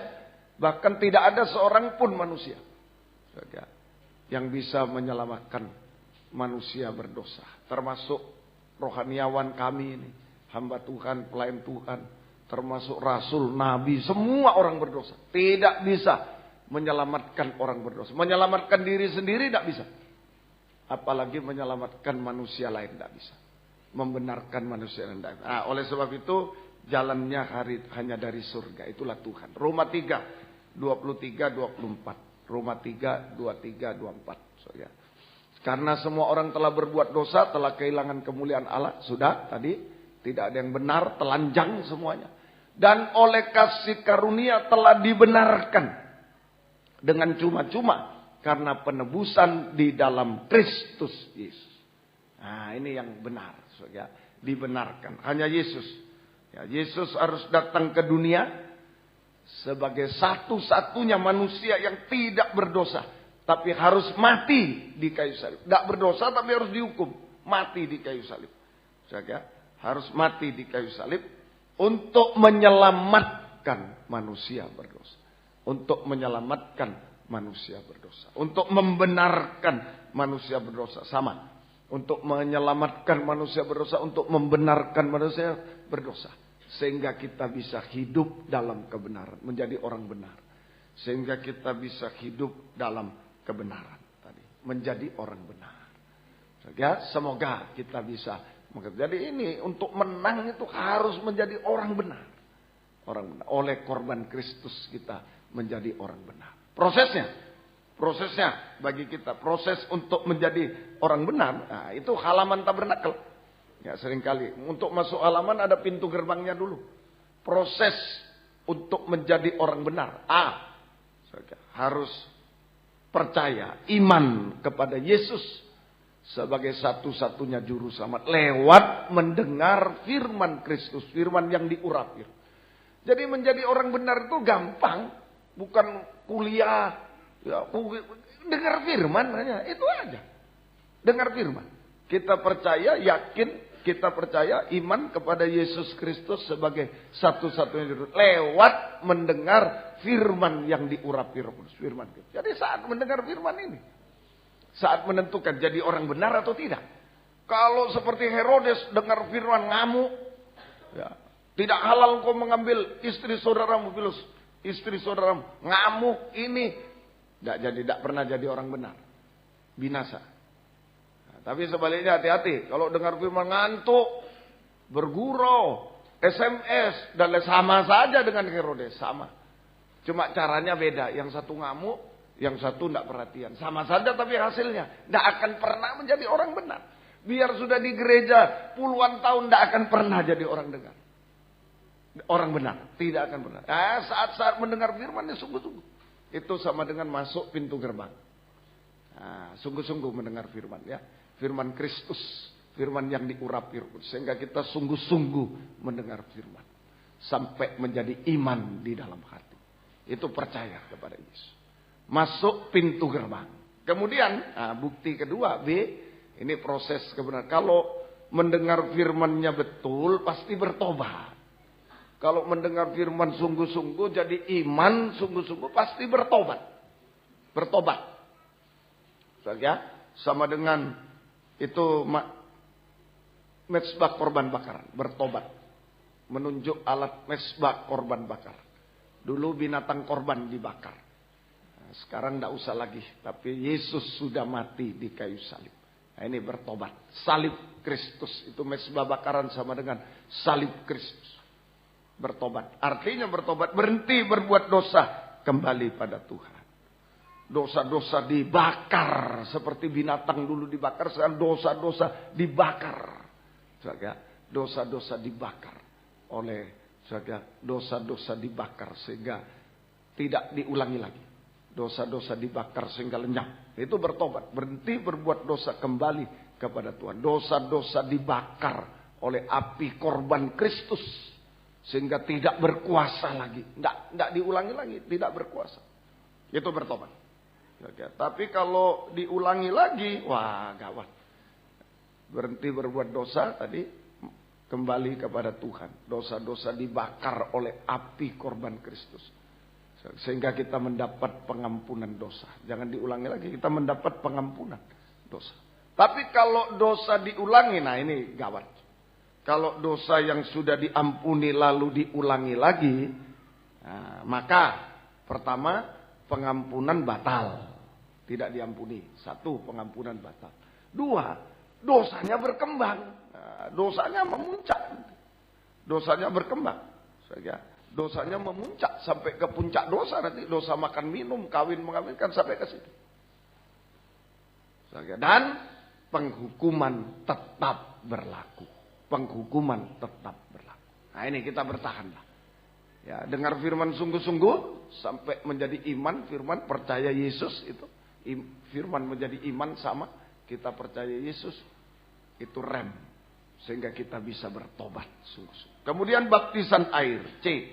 Bahkan tidak ada seorang pun manusia yang bisa menyelamatkan manusia berdosa. Termasuk rohaniawan kami ini. Hamba Tuhan, pelayan Tuhan. Termasuk rasul, nabi. Semua orang berdosa. Tidak bisa menyelamatkan orang berdosa. Menyelamatkan diri sendiri tidak bisa. Apalagi menyelamatkan manusia lain tidak bisa. Membenarkan manusia lain tidak bisa. Nah, oleh sebab itu jalannya hanya dari surga. Itulah Tuhan. Roma 3, 23, 24. Roma 3, 23, 24. So, ya. Karena semua orang telah berbuat dosa, telah kehilangan kemuliaan Allah. Sudah tadi, tidak ada yang benar, telanjang semuanya. Dan oleh kasih karunia telah dibenarkan dengan cuma-cuma. Karena penebusan di dalam Kristus Yesus. Nah, ini yang benar. So, ya. Dibenarkan. Hanya Yesus. Ya, Yesus harus datang ke dunia sebagai satu-satunya manusia yang tidak berdosa. Tapi harus mati di kayu salib. Tidak berdosa tapi harus dihukum. Mati di kayu salib. So, ya. Harus mati di kayu salib. Untuk menyelamatkan manusia berdosa. Untuk menyelamatkan manusia berdosa. Untuk membenarkan manusia berdosa. Sama. Untuk menyelamatkan manusia berdosa. Untuk membenarkan manusia berdosa. Sehingga kita bisa hidup dalam kebenaran. Menjadi orang benar. Sehingga kita bisa hidup dalam kebenaran. Tadi menjadi orang benar. Ya, semoga kita bisa. Jadi ini untuk menang itu harus menjadi orang benar. Orang benar. Oleh korban Kristus kita menjadi orang benar. Prosesnya bagi kita, proses untuk menjadi orang benar, nah, itu halaman tabernakel. Ya, seringkali untuk masuk halaman ada pintu gerbangnya dulu. Proses untuk menjadi orang benar. Harus percaya, iman kepada Yesus sebagai satu-satunya juru selamat lewat mendengar firman Kristus, firman yang diurapi. Jadi menjadi orang benar itu gampang. Bukan kuliah, ya, dengar firman hanya itu aja. Dengar firman. Kita percaya, yakin, kita percaya iman kepada Yesus Kristus sebagai satu-satunya juru lewat mendengar firman yang diurapi Roh Kudus, firman Kristus. Jadi saat mendengar firman ini, saat menentukan jadi orang benar atau tidak. Kalau seperti Herodes dengar firman ngamuk, ya, tidak halal kau mengambil istri saudaramu Filus. Istri saudara ngamuk ini. Tidak pernah jadi orang benar. Binasa. Nah, tapi sebaliknya hati-hati. Kalau dengar firman ngantuk. Bergurau. SMS. Dan sama saja dengan Herodes. Sama. Cuma caranya beda. Yang satu ngamuk. Yang satu tidak perhatian. Sama saja tapi hasilnya. Tidak akan pernah menjadi orang benar. Biar sudah di gereja puluhan tahun tidak akan pernah jadi orang dengar. Orang benar, tidak akan benar. Saat-saat mendengar firman ya sungguh-sungguh. Itu sama dengan masuk pintu gerbang. Sungguh-sungguh mendengar firman ya. Firman Kristus, firman yang diurapi Roh Kudus. Sehingga kita sungguh-sungguh mendengar firman. Sampai menjadi iman di dalam hati. Itu percaya kepada Yesus. Masuk pintu gerbang. Kemudian bukti kedua B, ini proses kebenaran. Kalau mendengar firman-Nya betul pasti bertobat. Kalau mendengar firman sungguh-sungguh jadi iman sungguh-sungguh pasti bertobat. Bertobat. Ya, sama dengan itu mezbah korban bakaran, bertobat. Menunjuk alat mezbah korban bakar. Dulu binatang korban dibakar. Nah, sekarang tidak usah lagi, tapi Yesus sudah mati di kayu salib. Nah, ini bertobat. Salib Kristus itu mezbah bakaran sama dengan salib Kristus. Bertobat. Artinya bertobat. Berhenti berbuat dosa. Kembali pada Tuhan. Dosa-dosa dibakar. Seperti binatang dulu dibakar. Sekarang dosa-dosa dibakar. Dosa-dosa dibakar. Dosa-dosa dibakar. Sehingga tidak diulangi lagi. Dosa-dosa dibakar sehingga lenyap. Itu bertobat. Berhenti berbuat dosa. Kembali kepada Tuhan. Dosa-dosa dibakar oleh api korban Kristus. Sehingga tidak berkuasa lagi. Tidak diulangi lagi. Tidak berkuasa. Itu bertobat. Tapi kalau diulangi lagi. Wah gawat. Berhenti berbuat dosa tadi. kembali kepada Tuhan. Dosa-dosa dibakar oleh api korban Kristus. Sehingga kita mendapat pengampunan dosa. Jangan diulangi lagi, kita mendapat pengampunan dosa. Tapi kalau dosa diulangi, nah ini gawat. Kalau dosa yang sudah diampuni lalu diulangi lagi, nah, maka pertama pengampunan batal. Tidak diampuni. Satu, pengampunan batal. Dua, dosanya berkembang. Nah, dosanya memuncak. Dosanya berkembang. Dosanya memuncak sampai ke puncak dosa nanti. Dosa makan minum, kawin mengawinkan sampai ke situ. Dan penghukuman tetap berlaku. Penghukuman tetap berlaku. Nah ini kita bertahanlah. Ya, dengar firman sungguh-sungguh sampai menjadi iman. Firman percaya Yesus itu. Firman menjadi iman sama. Kita percaya Yesus. Itu rem. Sehingga kita bisa bertobat sungguh-sungguh. Kemudian baptisan air. C.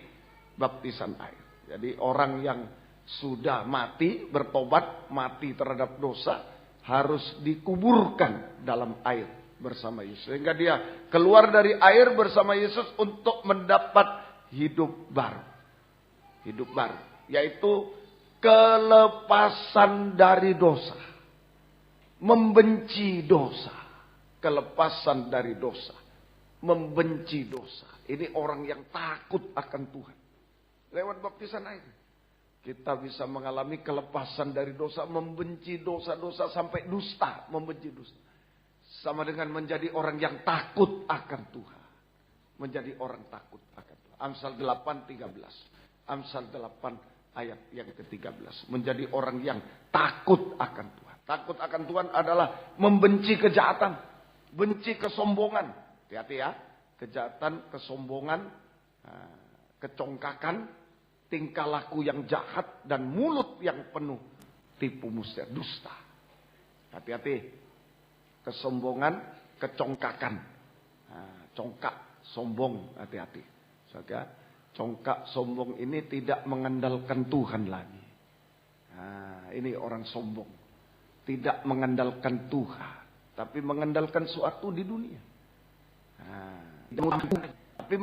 Baptisan air. Jadi orang yang sudah mati, bertobat, mati terhadap dosa, harus dikuburkan dalam air bersama Yesus. Sehingga dia keluar dari air bersama Yesus untuk mendapat hidup baru. Hidup baru. Yaitu kelepasan dari dosa. Membenci dosa. Kelepasan dari dosa. Membenci dosa. Ini orang yang takut akan Tuhan. Lewat baptisan air. Kita bisa mengalami kelepasan dari dosa. Membenci dosa-dosa sampai dusta. Membenci dusta. Sama dengan menjadi orang yang takut akan Tuhan. Menjadi orang takut akan Tuhan. Amsal 8:13. Amsal 8 ayat yang ke-13. Menjadi orang yang takut akan Tuhan. Takut akan Tuhan adalah membenci kejahatan. Benci kesombongan. Hati-hati ya. Kejahatan, kesombongan, kecongkakan, tingkah laku yang jahat, dan mulut yang penuh tipu muslihat, dusta. Hati-hati. Kesombongan, kecongkakan. Congkak, sombong, hati-hati. Saudara, congkak, sombong ini tidak mengandalkan Tuhan lagi. Ini orang sombong. Tidak mengandalkan Tuhan. Tapi mengandalkan suatu di dunia. Tapi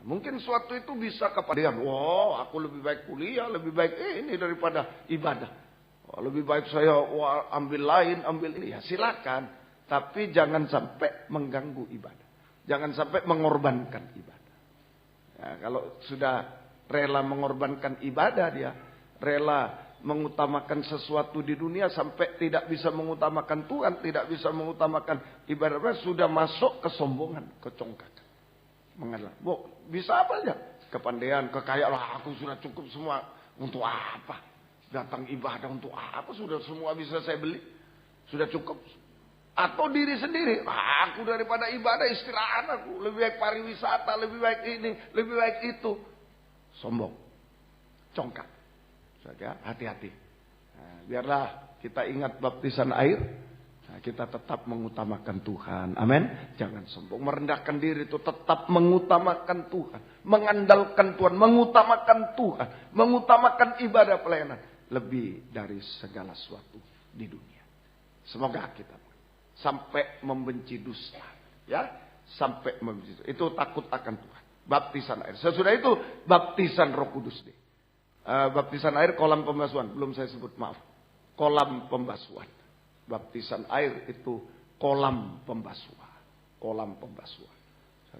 mungkin suatu itu bisa kepada dia. Wah, aku lebih baik kuliah, lebih baik ini daripada ibadah. Lebih baik saya ambil lain, ambil ini. Ya silakan. Tapi jangan sampai mengganggu ibadah. Jangan sampai mengorbankan ibadah. Ya, kalau sudah rela mengorbankan ibadah dia, rela mengutamakan sesuatu di dunia sampai tidak bisa mengutamakan Tuhan, tidak bisa mengutamakan ibadah, sudah masuk kesombongan, kecongkakan. Mengalah, bisa apa aja? Kepandaian, kekayaan, aku sudah cukup semua. Untuk apa? Datang ibadah untuk apa? Sudah semua bisa saya beli. Sudah cukup. Atau diri sendiri, aku daripada ibadah istirahat aku. Lebih baik pariwisata, lebih baik ini, lebih baik itu. Sombong. Congkak. Saja, hati-hati. Biarlah kita ingat baptisan air. Kita tetap mengutamakan Tuhan. Amin. Jangan sombong. Merendahkan diri itu tetap mengutamakan Tuhan. Mengandalkan Tuhan. Mengutamakan Tuhan. Mengutamakan ibadah pelayanan. Lebih dari segala sesuatu di dunia. Semoga kita sampai membenci dusta. Ya. Sampai membenci dusta. Itu takut akan Tuhan. Baptisan air. Sesudah itu baptisan Roh Kudus. Baptisan air kolam pembasuhan. Belum saya sebut, maaf. Kolam pembasuhan. Baptisan air itu kolam pembasuhan. Kolam pembasuhan.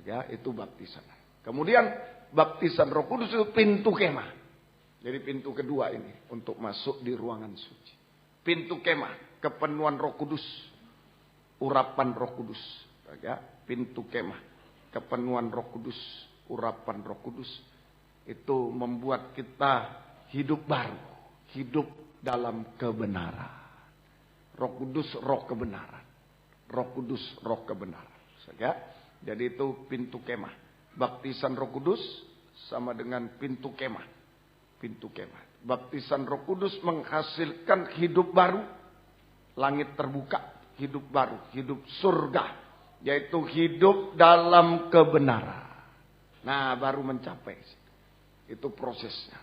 Ya, itu baptisan air. Kemudian baptisan Roh Kudus itu pintu kemah. Jadi pintu kedua ini untuk masuk di ruangan suci. Pintu kemah, kepenuhan Roh Kudus. Urapan Roh Kudus. Ya, pintu kemah, kepenuhan Roh Kudus, urapan Roh Kudus. Itu membuat kita hidup baru. Hidup dalam kebenaran. Roh Kudus, roh kebenaran. Roh Kudus, roh kebenaran. Ya? Jadi itu pintu kemah. Baptisan Roh Kudus sama dengan pintu kemah. Pintu kemah. Baptisan Roh Kudus menghasilkan hidup baru. Langit terbuka. Hidup baru. Hidup surga. Yaitu hidup dalam kebenaran. Nah, baru mencapai. Itu prosesnya.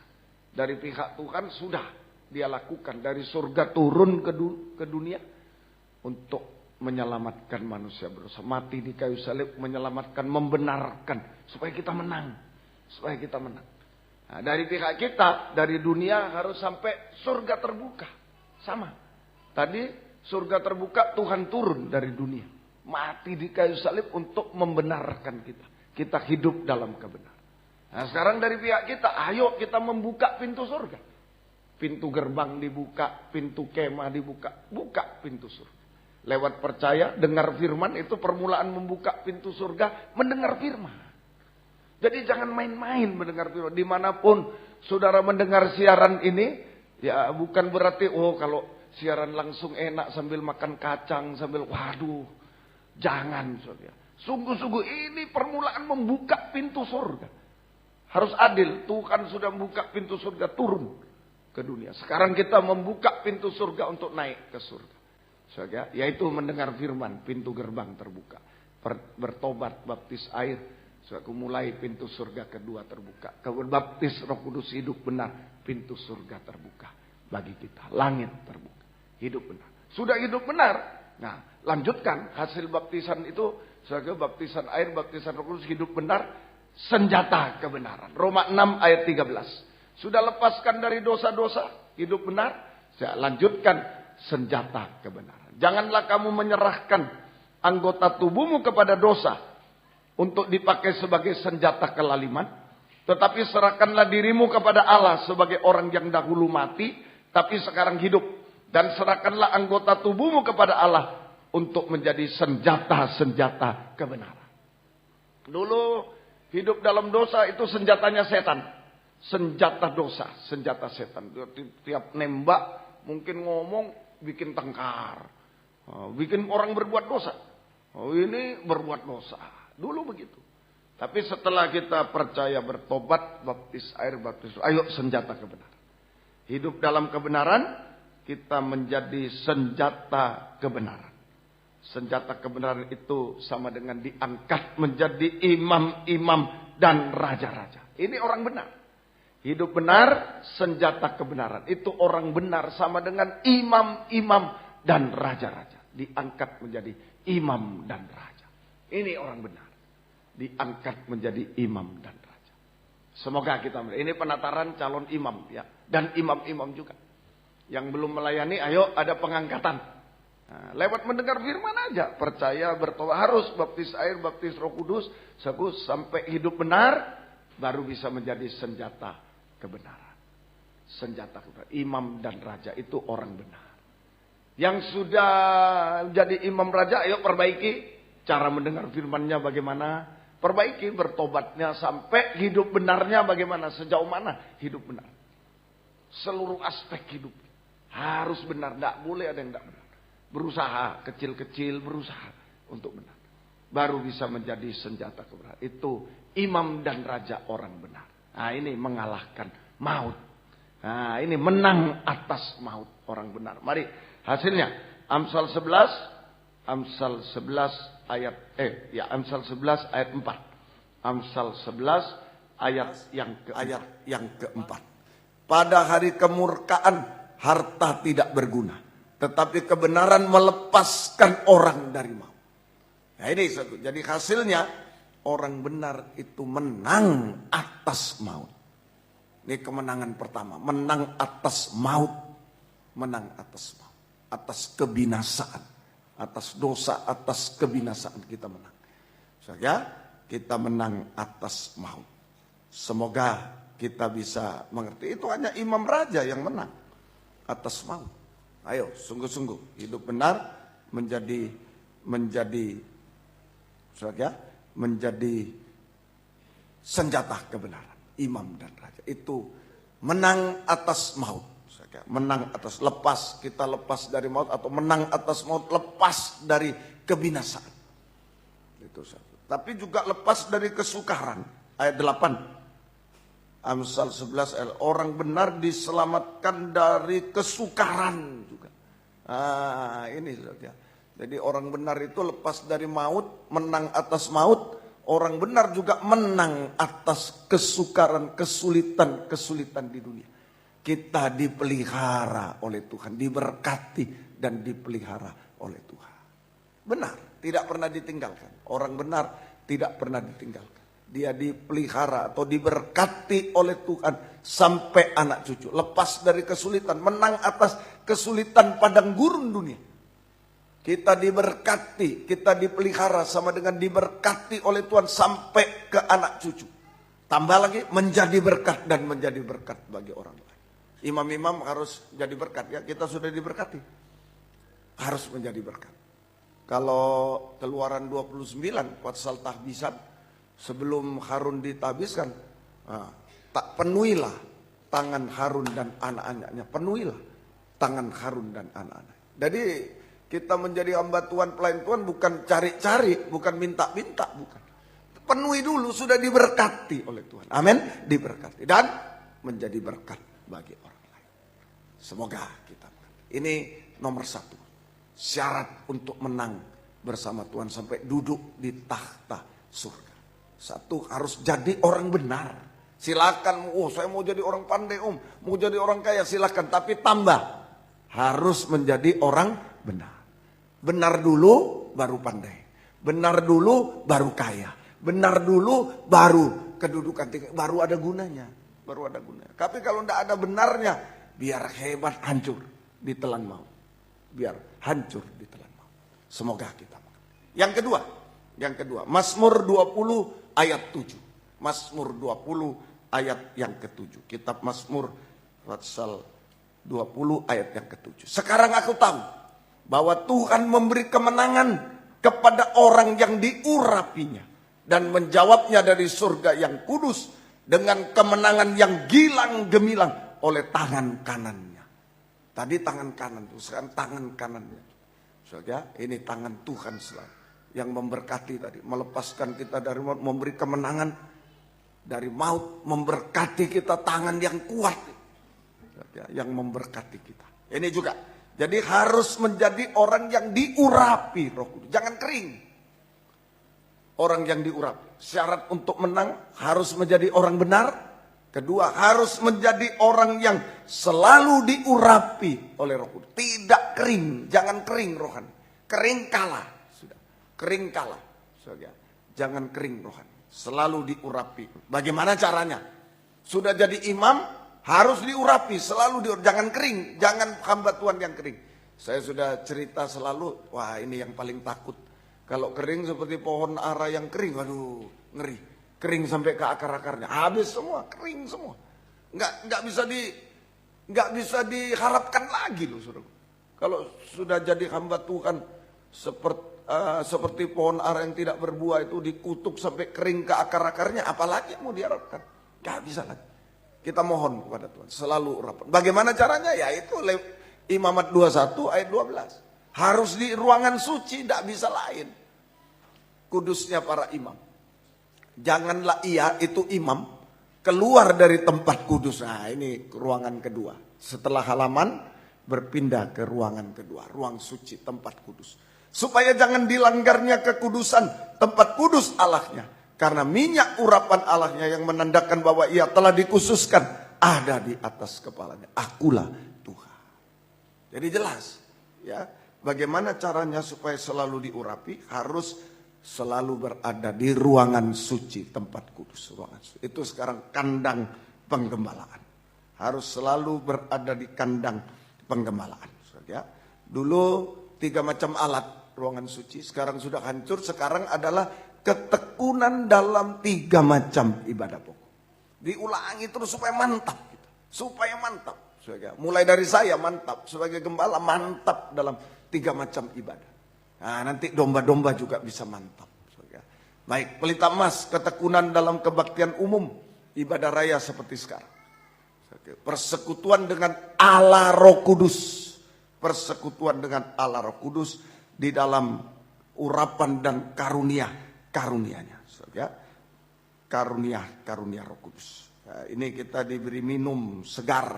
Dari pihak Tuhan sudah dia lakukan. Dari surga turun ke dunia. Untuk menyelamatkan manusia berdosa. Mati di kayu salib menyelamatkan, membenarkan. Supaya kita menang. Supaya kita menang. Nah, dari pihak kita, dari dunia harus sampai surga terbuka. Sama. Tadi surga terbuka, Tuhan turun dari dunia. Mati di kayu salib untuk membenarkan kita. Kita hidup dalam kebenaran. Nah, sekarang dari pihak kita, ayo kita membuka pintu surga. Pintu gerbang dibuka, pintu kemah dibuka. Buka pintu surga. Lewat percaya, dengar firman itu permulaan membuka pintu surga, mendengar firman. Jadi jangan main-main mendengar firman. Dimanapun saudara mendengar siaran ini, ya bukan berarti, oh kalau siaran langsung enak sambil makan kacang, sambil waduh. Jangan saudara. Sungguh-sungguh ini permulaan membuka pintu surga. Harus adil, Tuhan sudah membuka pintu surga turun ke dunia. Sekarang kita membuka pintu surga untuk naik ke surga. Yaitu mendengar firman, pintu gerbang terbuka. Bertobat, baptis air. Aku mulai pintu surga kedua terbuka. Baptis Roh Kudus hidup benar, pintu surga terbuka bagi kita. Langit terbuka, hidup benar. Sudah hidup benar. Nah, lanjutkan hasil baptisan itu sebagai baptisan air, baptisan Roh Kudus hidup benar, senjata kebenaran. Roma 6 ayat 13. Sudah lepaskan dari dosa-dosa, hidup benar. Saya lanjutkan senjata kebenaran. Janganlah kamu menyerahkan anggota tubuhmu kepada dosa untuk dipakai sebagai senjata kelaliman. Tetapi serahkanlah dirimu kepada Allah sebagai orang yang dahulu mati, tapi sekarang hidup. Dan serahkanlah anggota tubuhmu kepada Allah untuk menjadi senjata-senjata kebenaran. Dulu hidup dalam dosa itu senjatanya setan. Senjata dosa, senjata setan. Tiap nembak mungkin ngomong bikin tengkar. Bikin orang berbuat dosa. Ini berbuat dosa. Dulu begitu. Tapi setelah kita percaya, bertobat, baptis air, baptis, ayo senjata kebenaran. Hidup dalam kebenaran, kita menjadi senjata kebenaran. Senjata kebenaran itu sama dengan diangkat menjadi imam-imam dan raja-raja. Ini orang benar. Hidup benar, senjata kebenaran. Itu orang benar sama dengan imam-imam dan raja-raja. Diangkat menjadi imam dan raja. Ini orang benar. Diangkat menjadi imam dan raja. Semoga kita, ini penataran calon imam ya. Dan imam-imam juga. Yang belum melayani, ayo ada pengangkatan. Nah, lewat mendengar firman aja. Percaya, bertobat, harus baptis air, baptis Roh Kudus. Sampai hidup benar, baru bisa menjadi senjata kebenaran. Senjata kebenaran. Imam dan raja itu orang benar. Yang sudah jadi imam raja, ayo perbaiki cara mendengar firman-Nya bagaimana. Perbaiki bertobatnya sampai hidup benarnya bagaimana. Sejauh mana hidup benar. Seluruh aspek hidup harus benar. Tidak boleh ada yang tidak benar. Berusaha, kecil-kecil berusaha untuk benar. Baru bisa menjadi senjata kebenaran. Itu imam dan raja orang benar. Nah ini mengalahkan maut. Nah ini menang atas maut orang benar. Mari hasilnya Amsal 11 ayat Amsal 11 ayat 4. Amsal 11 ayat yang keempat. Pada hari kemurkaan harta tidak berguna, tetapi kebenaran melepaskan orang dari maut. Nah ini satu. Jadi hasilnya orang benar itu menang atas maut. Ini kemenangan pertama, menang atas maut, menang atas maut, atas kebinasaan, atas dosa, atas kebinasaan kita menang. Saja kita menang atas maut. Semoga kita bisa mengerti. Itu hanya imam raja yang menang atas maut. Ayo sungguh-sungguh hidup benar menjadi senjata kebenaran. Imam dan raja itu menang atas maut. Menang atas, kita lepas dari maut, atau menang atas maut, lepas dari kebinasaan. Itu satu. Tapi juga lepas dari kesukaran. Ayat 8. Amsal 11 ayat, orang benar diselamatkan dari kesukaran juga. Nah, ini saja. Jadi orang benar itu lepas dari maut, menang atas maut. Orang benar juga menang atas kesukaran, kesulitan di dunia. Kita dipelihara oleh Tuhan, diberkati dan dipelihara oleh Tuhan. Benar, tidak pernah ditinggalkan. Orang benar tidak pernah ditinggalkan. Dia dipelihara atau diberkati oleh Tuhan sampai anak cucu. Lepas dari kesulitan, menang atas kesulitan padang gurun dunia. Kita diberkati, kita dipelihara sama dengan diberkati oleh Tuhan sampai ke anak cucu. Tambah lagi menjadi berkat dan menjadi berkat bagi orang lain. Imam-imam harus jadi berkat ya, kita sudah diberkati. Harus menjadi berkat. Kalau Keluaran 29 pasal tahbisan, sebelum Harun ditabiskan, tak penuhilah tangan Harun dan anak-anaknya. Penuhilah tangan Harun dan anak-anak. Jadi kita menjadi hamba Tuhan, pelayan Tuhan bukan cari-cari, bukan minta-minta, bukan. Penuhi dulu, sudah diberkati oleh Tuhan. Amin, diberkati. Dan menjadi berkat bagi orang lain. Semoga kita. Ini nomor 1. Syarat untuk menang bersama Tuhan sampai duduk di tahta surga. 1, harus jadi orang benar. Silakan, saya mau jadi orang pandai mau jadi orang kaya silakan. Tapi tambah, harus menjadi orang benar. Benar dulu baru pandai. Benar dulu baru kaya. Benar dulu baru kedudukan tinggi. Baru ada gunanya. Baru ada gunanya. Tapi kalau tidak ada benarnya, biar hebat hancur ditelan maut. Biar hancur ditelan maut. Semoga kita. Yang kedua, Mazmur 20 ayat 7. Mazmur 20 ayat yang ke-7. Kitab Mazmur pasal 20 ayat yang ke-7. Sekarang aku tahu bahwa Tuhan memberi kemenangan kepada orang yang diurapinya dan menjawabnya dari surga yang kudus dengan kemenangan yang gilang gemilang oleh tangan kanannya. Tadi tangan kanan, sekarang tangan kanannya. Saudara, ini tangan Tuhan selalu yang memberkati tadi, melepaskan kita dari maut, memberi kemenangan dari maut, memberkati kita, tangan yang kuat yang memberkati kita. Ini juga. Jadi harus menjadi orang yang diurapi Roh Kudus. Jangan kering. Orang yang diurapi. Syarat untuk menang harus menjadi orang benar. Kedua, harus menjadi orang yang selalu diurapi oleh Roh Kudus. Tidak kering. Jangan kering rohani. Kering kalah. Sudah. Kering kalah. Sudah. Jangan kering rohani. Selalu diurapi. Bagaimana caranya? Sudah jadi imam, harus diurapi, selalu jangan kering, jangan hamba Tuhan yang kering. Saya sudah cerita selalu, wah ini yang paling takut. Kalau kering seperti pohon ara yang kering, aduh ngeri. Kering sampai ke akar-akarnya, habis semua, kering semua. Nggak bisa diharapkan lagi loh, saudara. Kalau sudah jadi hamba Tuhan seperti pohon ara yang tidak berbuah itu dikutuk sampai kering ke akar-akarnya, apalagi mau diharapkan? Nggak bisa lagi. Kita mohon kepada Tuhan selalu urapan. Bagaimana caranya? Yaitu Imamat 21 ayat 12. Harus di ruangan suci, tidak bisa lain. Kudusnya para imam. Janganlah ia itu imam keluar dari tempat kudus. Nah ini ruangan kedua. Setelah halaman berpindah ke ruangan kedua. Ruang suci, tempat kudus. Supaya jangan dilanggarnya kekudusan tempat kudus Allahnya. Karena minyak urapan Allahnya yang menandakan bahwa ia telah dikhususkan ada di atas kepalanya. Akulah Tuhan. Jadi jelas ya, bagaimana caranya supaya selalu diurapi? Harus selalu berada di ruangan suci, tempat kudus. Ruangan suci. Itu sekarang kandang penggembalaan. Harus selalu berada di kandang penggembalaan. Ya. Dulu 3 macam alat ruangan suci, sekarang sudah hancur. Sekarang adalah ketekunan dalam 3 macam ibadah pokok. Diulangi terus supaya mantap. Supaya mantap. Mulai dari saya mantap. Sebagai gembala mantap dalam 3 macam ibadah. Nah, nanti domba-domba juga bisa mantap. Baik, pelita emas, ketekunan dalam kebaktian umum. Ibadah raya seperti sekarang. Persekutuan dengan Allah Roh Kudus. Persekutuan dengan Allah Roh Kudus di dalam urapan dan karunia-nya, ya. Karunia Roh Kudus. Nah, ini kita diberi minum segar.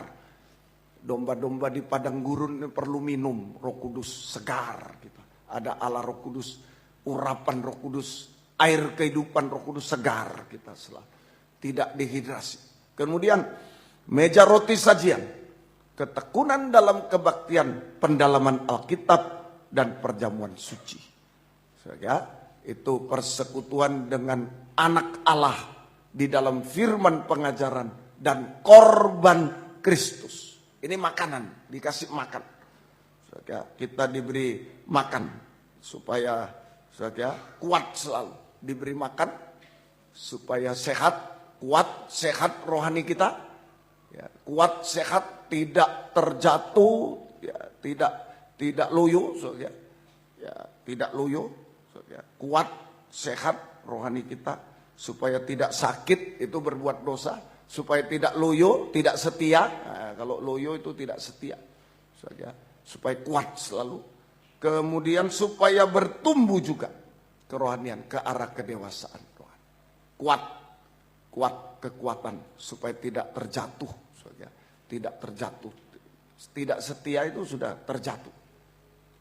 Domba-domba di padang gurun perlu minum Roh Kudus segar. Gitu. Ada Allah Roh Kudus, urapan Roh Kudus, air kehidupan Roh Kudus segar kita selalu. Tidak dehidrasi. Kemudian meja roti sajian, ketekunan dalam kebaktian, pendalaman Alkitab dan perjamuan suci. Ya, itu persekutuan dengan anak Allah di dalam firman pengajaran dan korban Kristus. Ini makanan, dikasih makan. Ya, kita diberi makan supaya kuat selalu. Diberi makan supaya sehat, kuat, sehat rohani kita. Ya, kuat, sehat, tidak terjatuh, ya, tidak loyo, ya, tidak loyo. Kuat, sehat rohani kita, supaya tidak sakit itu berbuat dosa, supaya tidak loyo, tidak setia. Nah, kalau loyo itu tidak setia, supaya kuat selalu. Kemudian supaya bertumbuh juga kerohanian ke arah kedewasaan rohani. Kuat kekuatan supaya tidak terjatuh, tidak terjatuh. Tidak setia itu sudah terjatuh,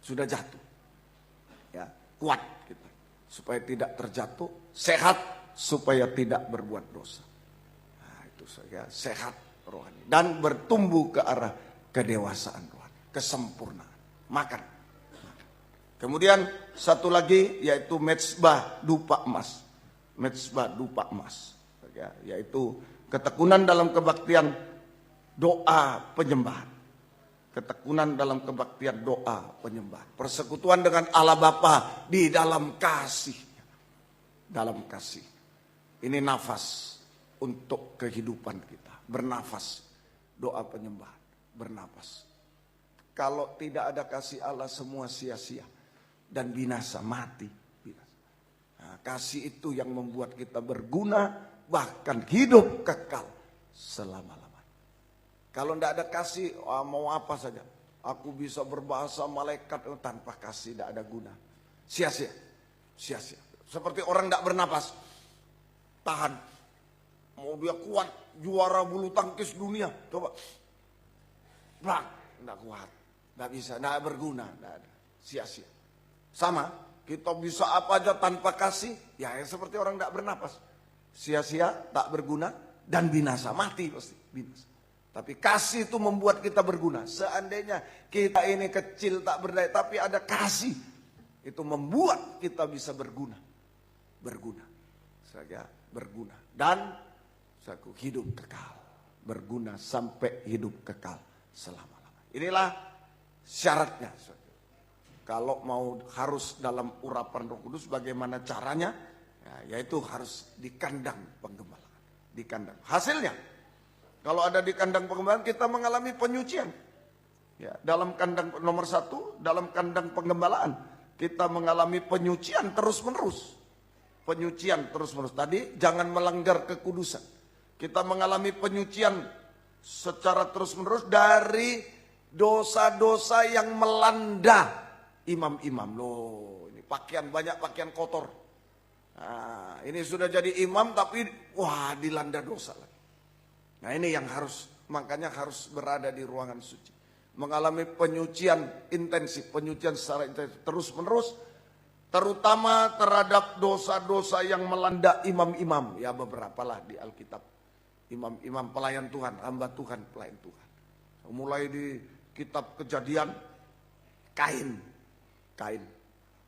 sudah jatuh. Ya, kuat kita supaya tidak terjatuh, sehat supaya tidak berbuat dosa. Nah, itu saja, sehat rohani dan bertumbuh ke arah kedewasaan rohani, kesempurnaan. Makan. Kemudian satu lagi yaitu mezbah dupa emas. Mezbah dupa emas, yaitu ketekunan dalam kebaktian doa penyembahan. Ketekunan dalam kebaktian doa penyembahan. Persekutuan dengan Allah Bapa di dalam kasih. Dalam kasih. Ini nafas untuk kehidupan kita. Bernafas. Doa penyembahan. Bernafas. Kalau tidak ada kasih Allah semua sia-sia. Dan binasa, mati. Binasa. Nah, kasih itu yang membuat kita berguna. Bahkan hidup kekal selama-lamanya. Kalau tidak ada kasih, mau apa saja. Aku bisa berbahasa malaikat, tanpa kasih tidak ada guna. Sia-sia. Sia-sia. Seperti orang tidak bernapas. Tahan. Mau dia kuat, juara bulu tangkis dunia. Coba. Bang, tidak kuat. Tidak bisa, tidak berguna. Tidak ada. Sia-sia. Sama, kita bisa apa aja tanpa kasih. Ya seperti orang tidak bernapas. Sia-sia, tak berguna, dan binasa. Mati pasti, binasa. Tapi kasih itu membuat kita berguna. Seandainya kita ini kecil tak berdaya, tapi ada kasih. Itu membuat kita bisa berguna. Berguna. Saya berguna. Dan aku hidup kekal. Berguna sampai hidup kekal selama-lamanya. Inilah syaratnya. Kalau mau harus dalam urapan Roh Kudus, bagaimana caranya? Ya, yaitu harus di kandang penggembalaan. Di kandang. Hasilnya. Kalau ada di kandang pengembalaan kita mengalami penyucian. Ya, dalam kandang nomor 1, dalam kandang penggembalaan kita mengalami penyucian terus-menerus. Penyucian terus-menerus. Tadi jangan melanggar kekudusan. Kita mengalami penyucian secara terus-menerus dari dosa-dosa yang melanda imam-imam. Loh, ini banyak pakaian kotor. Nah, ini sudah jadi imam tapi wah dilanda dosa lagi. Nah ini yang makanya harus berada di ruangan suci. Mengalami penyucian intensif, penyucian secara intensif terus-menerus. Terutama terhadap dosa-dosa yang melanda imam-imam. Ya beberapa lah di Alkitab. Imam-imam pelayan Tuhan, hamba Tuhan, pelayan Tuhan. Mulai di kitab Kejadian, Kain.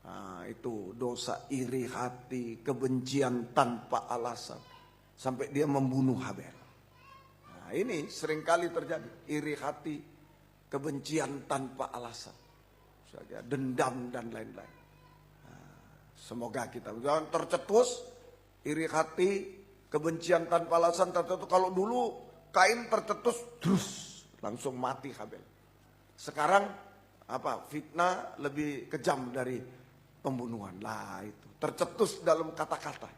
Nah, itu dosa iri hati, kebencian tanpa alasan. Sampai dia membunuh Habel. Nah, ini seringkali terjadi, iri hati, kebencian tanpa alasan, dendam dan lain-lain. Nah, semoga kita jangan tercetus, iri hati, kebencian tanpa alasan tercetus. Kalau dulu Kain tercetus, terus langsung mati Habel. Sekarang fitnah lebih kejam dari pembunuhan. Lah itu tercetus dalam kata-kata.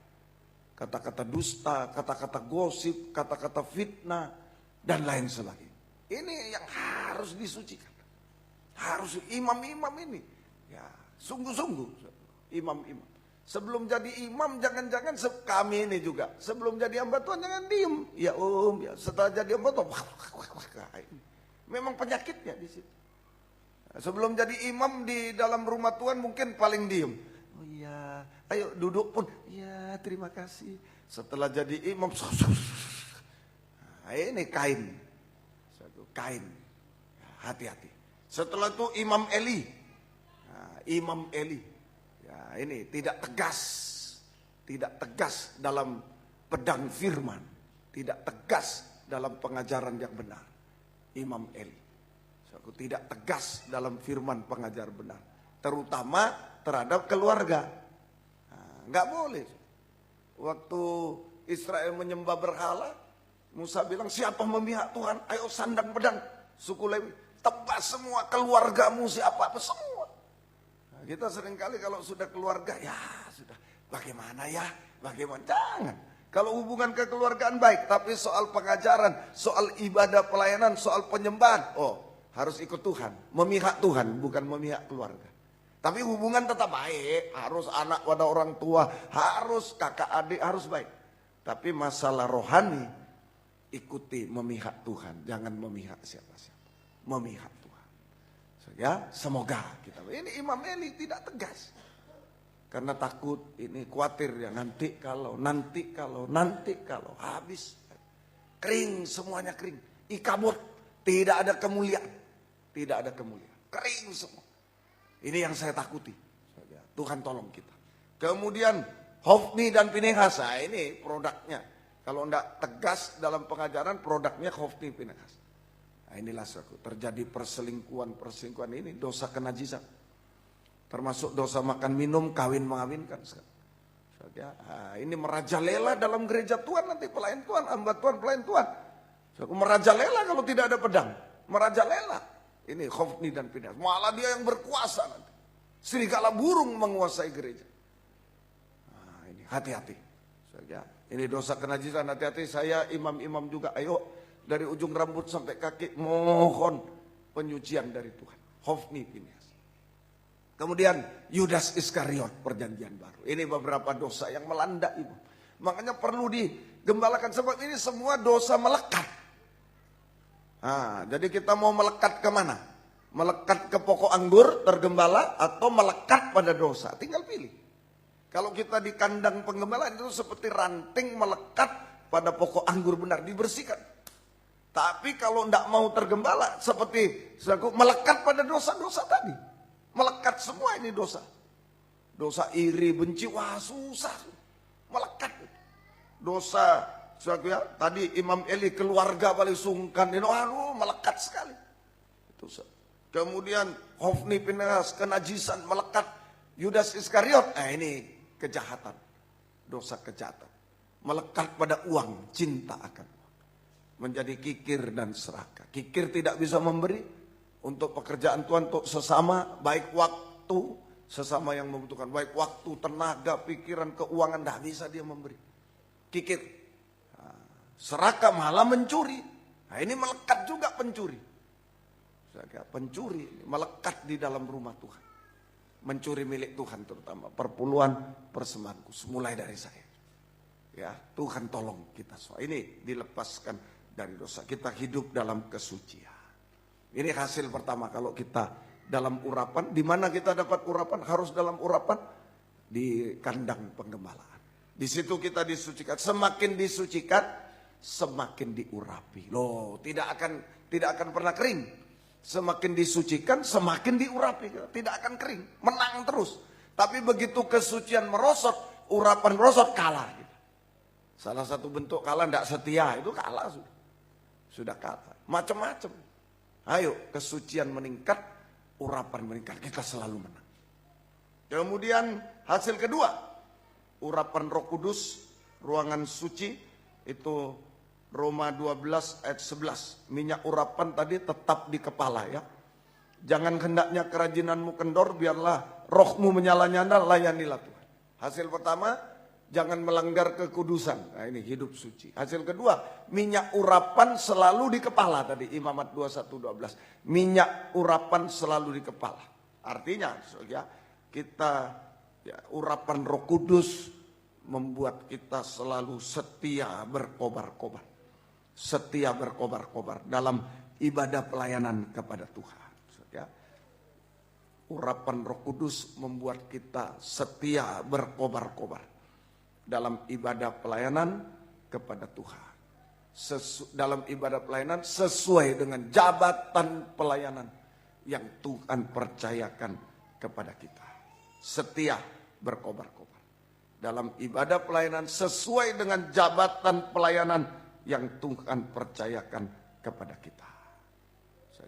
Kata-kata dusta, kata-kata gosip, kata-kata fitnah, dan lain sebagainya. Ini yang harus disucikan. Harus imam-imam ini. Ya, sungguh-sungguh imam-imam. Sebelum jadi imam, jangan-jangan kami ini juga. Sebelum jadi hamba Tuhan, jangan diem. Ya ya. Setelah jadi hamba Tuhan, memang penyakitnya di situ. Sebelum jadi imam di dalam rumah Tuhan mungkin paling diem. Oh iya, ayo duduk pun. Ya terima kasih. Setelah jadi imam, nah, ini Kain. Kain. Hati-hati. Setelah itu Imam Eli. Nah, Imam Eli. Ya, ini tidak tegas dalam pedang firman, tidak tegas dalam pengajaran yang benar. Imam Eli, aku tidak tegas dalam firman pengajar benar, terutama terhadap keluarga. Nggak boleh. Waktu Israel menyembah berhala, Musa bilang, siapa memihak Tuhan, ayo sandang pedang. Suku Lewi, tebas semua keluargamu, siapa apa semua. Nah, kita seringkali kalau sudah keluarga, ya sudah, bagaimana ya, bagaimana, jangan. Kalau hubungan kekeluargaan baik, tapi soal pengajaran, soal ibadah pelayanan, soal penyembahan, harus ikut Tuhan, memihak Tuhan, bukan memihak keluarga. Tapi hubungan tetap baik, harus anak pada orang tua, harus kakak adik, harus baik. Tapi masalah rohani, ikuti memihak Tuhan, jangan memihak siapa-siapa, memihak Tuhan. Ya, semoga kita. Ini Imam Eli tidak tegas, karena takut, ini khawatir ya, nanti kalau habis, kering, semuanya kering, ikabut, tidak ada kemuliaan, kering semua. Ini yang saya takuti. Tuhan tolong kita. Kemudian Hofni dan Pinehas, ini produknya. Kalau tidak tegas dalam pengajaran, produknya Hofni Pinehas. Nah, inilah terjadi perselingkuhan ini dosa kenajisan. Termasuk dosa makan minum, kawin mengawinkan. Nah, ini merajalela dalam gereja Tuhan, nanti pelayan Tuhan, hamba Tuhan, pelayan Tuhan. Merajalela kalau tidak ada pedang, merajalela. Ini Hofni dan Pinehas, malah dia yang berkuasa nanti. Serigala burung menguasai gereja. Nah, ini hati-hati. Ini dosa kenajisan, hati-hati. Saya imam-imam juga, ayo dari ujung rambut sampai kaki mohon penyucian dari Tuhan. Hofni, Pinehas. Kemudian Yudas Iskariot, perjanjian baru. Ini beberapa dosa yang melanda ibu. Makanya perlu digembalakan, sebab ini semua dosa melekat. Jadi kita mau melekat kemana? Melekat ke pokok anggur tergembala atau melekat pada dosa? Tinggal pilih. Kalau kita di kandang penggembalaan itu seperti ranting melekat pada pokok anggur benar, dibersihkan. Tapi kalau tidak mau tergembala, seperti melekat pada dosa-dosa tadi. Melekat semua ini dosa. Dosa iri, benci, wah susah. Melekat. Dosa, tadi Imam Eli keluarga paling sungkan. Melekat sekali. Itu. Kemudian Hofni Pinehas, kenajisan, melekat. Yudas Iskariot, ini kejahatan. Dosa kejahatan. Melekat pada uang, cinta akan uang. Menjadi kikir dan serakah. Kikir tidak bisa memberi untuk pekerjaan Tuhan, untuk sesama, baik waktu, sesama yang membutuhkan, baik waktu, tenaga, pikiran, keuangan, tidak bisa dia memberi. Kikir. Serakah malah mencuri. Nah, ini melekat juga pencuri. Pencuri melekat di dalam rumah Tuhan. Mencuri milik Tuhan, terutama perpuluhan, persembahan khusus, mulai dari saya. Ya, Tuhan tolong kita semua. Ini dilepaskan dari dosa. Kita hidup dalam kesucian. Ini hasil pertama kalau kita dalam urapan. Di mana kita dapat urapan? Harus dalam urapan di kandang penggembalaan. Di situ kita disucikan. Semakin disucikan, semakin diurapi. Loh, tidak akan pernah kering. Semakin disucikan, semakin diurapi. Tidak akan kering, menang terus. Tapi begitu kesucian merosot, urapan merosot, kalah. Salah satu bentuk kalah, tidak setia, itu kalah sudah. Sudah kalah. Macam-macam. Ayo, kesucian meningkat, urapan meningkat, kita selalu menang. Kemudian hasil kedua, urapan Roh Kudus, ruangan suci, itu Roma 12 ayat 11. Minyak urapan tadi tetap di kepala ya. Jangan hendaknya kerajinanmu kendor, biarlah rohmu menyala-nyala, layanilah Tuhan. Hasil pertama, jangan melanggar kekudusan. Nah, ini hidup suci. Hasil kedua, minyak urapan selalu di kepala tadi, Imamat 21:12. Minyak urapan selalu di kepala. Artinya, ya, kita urapan Roh Kudus membuat kita selalu setia berkobar-kobar. Setia berkobar-kobar dalam ibadah pelayanan kepada Tuhan. Ya. Urapan Roh Kudus membuat kita setia berkobar-kobar dalam ibadah pelayanan kepada Tuhan. Dalam ibadah pelayanan sesuai dengan jabatan pelayanan yang Tuhan percayakan kepada kita. setia berkobar-kobar. Dalam ibadah pelayanan sesuai dengan jabatan pelayanan yang Tuhan percayakan kepada kita.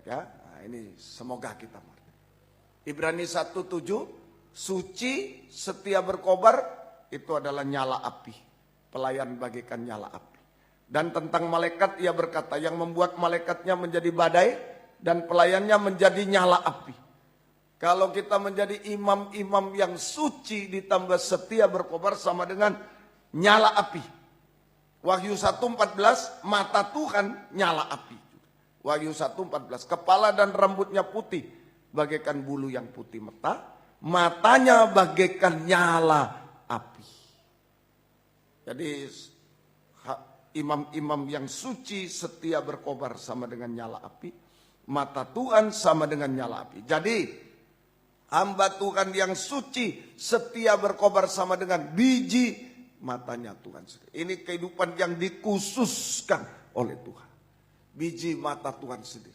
Nah, ini semoga kita mengerti. Ibrani 1:7, suci, setia berkobar, itu adalah nyala api. Pelayan bagaikan nyala api. Dan tentang malaikat ia berkata, yang membuat malaikatnya menjadi badai dan pelayannya menjadi nyala api. Kalau kita menjadi imam-imam yang suci ditambah setia berkobar sama dengan nyala api. Wahyu 1:14, mata Tuhan nyala api. Wahyu 1:14, kepala dan rambutnya putih bagaikan bulu yang putih meta, matanya bagaikan nyala api. Jadi imam-imam yang suci setia berkobar sama dengan nyala api, mata Tuhan sama dengan nyala api. Jadi hamba Tuhan yang suci setia berkobar sama dengan biji matanya Tuhan sendiri. Ini kehidupan yang dikhususkan oleh Tuhan. Biji mata Tuhan sendiri.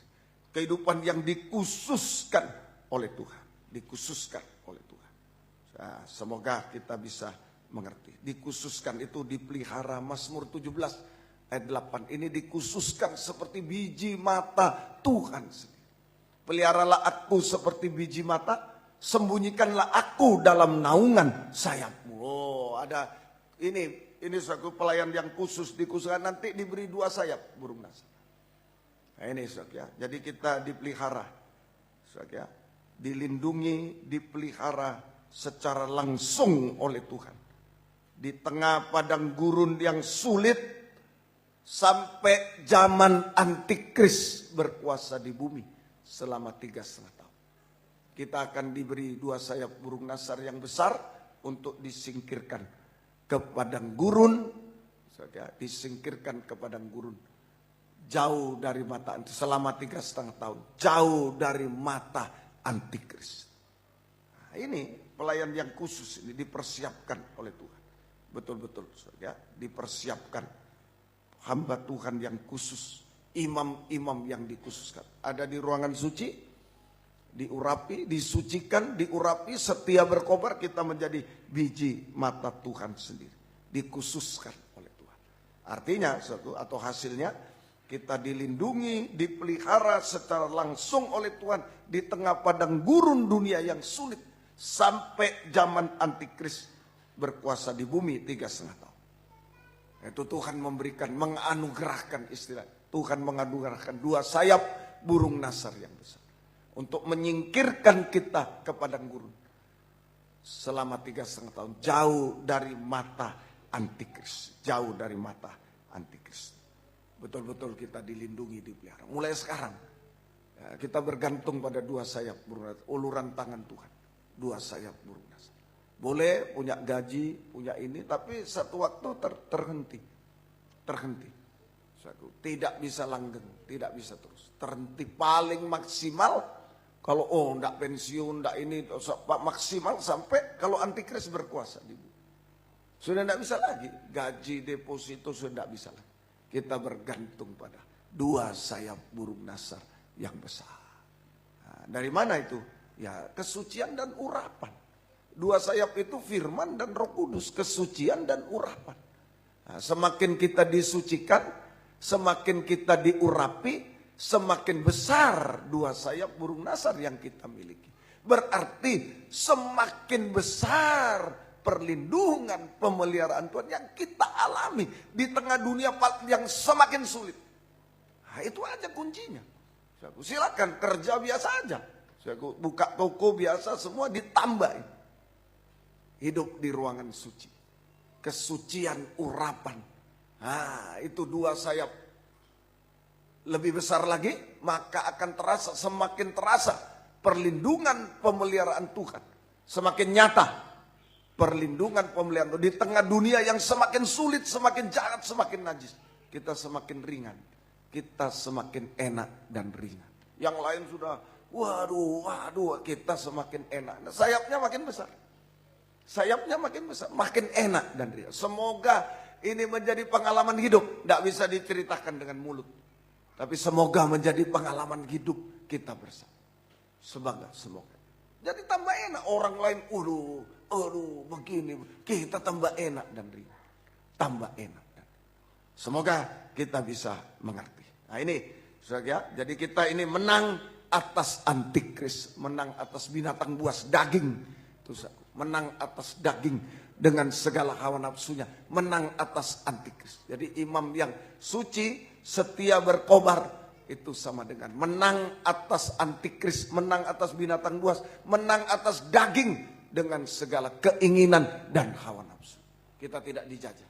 Kehidupan yang dikhususkan oleh Tuhan. Dikhususkan oleh Tuhan. Nah, semoga kita bisa mengerti. Dikhususkan itu dipelihara. Mazmur 17 ayat 8. Ini dikhususkan seperti biji mata Tuhan sendiri. Peliharalah aku seperti biji mata. Sembunyikanlah aku dalam naungan sayapmu. Oh, ada ini suatu pelayan yang khusus dikhususkan, nanti diberi 2 sayap burung nasar. Nah, ini ya. Jadi kita dipelihara, ya. Dilindungi, dipelihara secara langsung oleh Tuhan. Di tengah padang gurun yang sulit sampai zaman antikris berkuasa di bumi selama 3,5 tahun. Kita akan diberi 2 sayap burung nasar yang besar untuk disingkirkan ke padang gurun, ya, disingkirkan ke padang gurun. Jauh dari mata selama 3,5 tahun, jauh dari mata antikris. Nah, ini pelayan yang khusus ini dipersiapkan oleh Tuhan. Betul-betul ya, dipersiapkan hamba Tuhan yang khusus, imam-imam yang dikhususkan. Ada di ruangan suci, diurapi, disucikan, diurapi, setia berkobar, kita menjadi biji mata Tuhan sendiri. Dikhususkan oleh Tuhan. Artinya atau hasilnya kita dilindungi, dipelihara secara langsung oleh Tuhan di tengah padang gurun dunia yang sulit sampai zaman antikris berkuasa di bumi 3,5 tahun. Itu Tuhan memberikan, menganugerahkan istilah. Tuhan menganugerahkan 2 sayap burung nasar yang besar untuk menyingkirkan kita ke padang gurun selama 3,5 tahun, jauh dari mata antikris, jauh dari mata antikris. Betul-betul kita dilindungi, dipelihara. Mulai sekarang ya, kita bergantung pada 2 sayap burung nasar, uluran tangan Tuhan. 2 sayap burung nasar. Boleh punya gaji, punya ini, tapi satu waktu terhenti. Tidak bisa langgeng, tidak bisa terus. Terhenti paling maksimal kalau enggak pensiun, enggak ini, maksimal sampai kalau antikris berkuasa di bumi. Sudah enggak bisa lagi, gaji deposito sudah enggak bisa lagi. Kita bergantung pada 2 sayap burung nasar yang besar. Nah, dari mana itu? Ya, kesucian dan urapan. 2 sayap itu firman dan Roh Kudus, kesucian dan urapan. Nah, semakin kita disucikan, semakin kita diurapi, semakin besar 2 sayap burung nasar yang kita miliki. Berarti semakin besar perlindungan, pemeliharaan Tuhan yang kita alami di tengah dunia yang semakin sulit. Nah, itu aja kuncinya. Silakan kerja biasa aja. Buka toko biasa, semua ditambahin. Hidup di ruangan suci. Kesucian urapan. Nah, itu 2 sayap. Lebih besar lagi, maka akan terasa, semakin terasa perlindungan pemeliharaan Tuhan. Semakin nyata perlindungan pemeliharaan Tuhan. Di tengah dunia yang semakin sulit, semakin jahat, semakin najis. Kita semakin ringan. Kita semakin enak dan ringan. Yang lain sudah, waduh, kita semakin enak. Nah, sayapnya makin besar. Sayapnya makin besar, makin enak dan ringan. Semoga ini menjadi pengalaman hidup. Tidak bisa diceritakan dengan mulut. Tapi semoga menjadi pengalaman hidup kita bersama. Semoga. Jadi tambah enak. Orang lain, begini. Kita tambah enak dan ringan. Tambah enak. Semoga kita bisa mengerti. Nah ini, saudara, jadi kita ini menang atas antikris. Menang atas binatang buas daging. Menang atas daging dengan segala hawa nafsunya. Menang atas antikris. Jadi imam yang suci, setia berkobar, itu sama dengan menang atas antikris, menang atas binatang buas, menang atas daging dengan segala keinginan dan hawa nafsu. Kita tidak dijajah.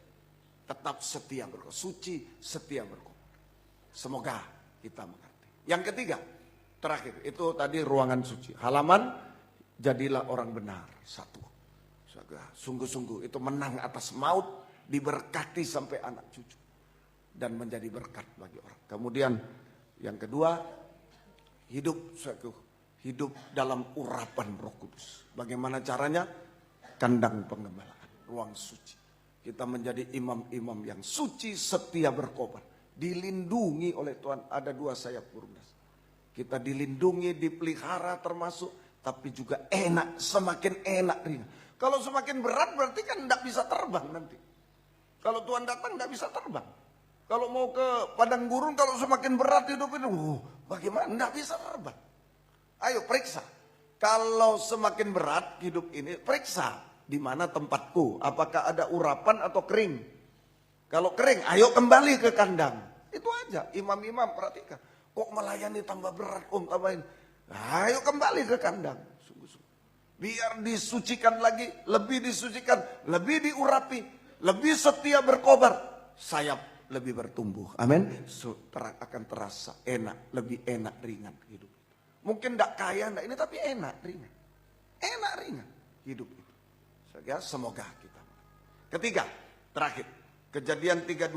Tetap setia berkobar, suci, setia berkobar. Semoga kita mengerti. Yang ketiga, terakhir, itu tadi ruangan suci. Halaman, jadilah orang benar. Satu. Sungguh-sungguh itu menang atas maut, diberkati sampai anak cucu. Dan menjadi berkat bagi orang. Kemudian yang kedua, hidup dalam urapan Roh Kudus. Bagaimana caranya? Kandang pengembalaan, ruang suci. Kita menjadi imam-imam yang suci, setia berkobar. Dilindungi oleh Tuhan, ada 2 sayap burung. Kita dilindungi, dipelihara termasuk, tapi juga enak, semakin enak ringan. Kalau semakin berat berarti kan tidak bisa terbang nanti. Kalau Tuhan datang tidak bisa terbang. Kalau mau ke padang gurun, kalau semakin berat hidup itu, bagaimana? Tidak bisa terbang. Ayo periksa. Kalau semakin berat hidup ini, periksa. Di mana tempatku? Apakah ada urapan atau kering? Kalau kering, ayo kembali ke kandang. Itu aja. Imam-imam perhatikan. Kok melayani tambah berat, tambahin. Ayo kembali ke kandang. Sungguh-sungguh. Biar disucikan lagi, lebih disucikan, lebih diurapi, lebih setia berkobar. Sayap lebih bertumbuh. Amin. Akan terasa enak, lebih enak, ringan hidup. Mungkin tidak kaya, enggak ini, tapi enak, ringan. Enak, ringan hidup itu. Ya, semoga kita. Ketiga, terakhir. Kejadian 32,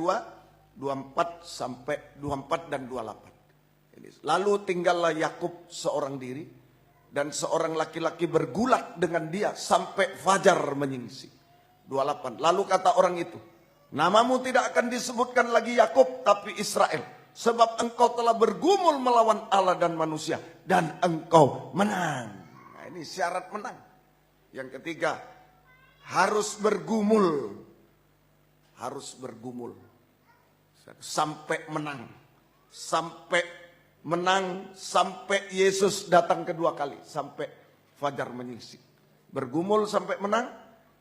24 sampai 24 dan 28. Ini. Lalu tinggallah Yakub seorang diri dan seorang laki-laki bergulat dengan dia sampai fajar menyingsing. 28. Lalu kata orang itu, namamu tidak akan disebutkan lagi Yakub tapi Israel, sebab engkau telah bergumul melawan Allah dan manusia dan engkau menang. Nah, ini syarat menang. Yang ketiga, harus bergumul. Harus bergumul. Sampai menang. Sampai menang. Sampai Yesus datang kedua kali. Sampai fajar menyingsing. Bergumul sampai menang.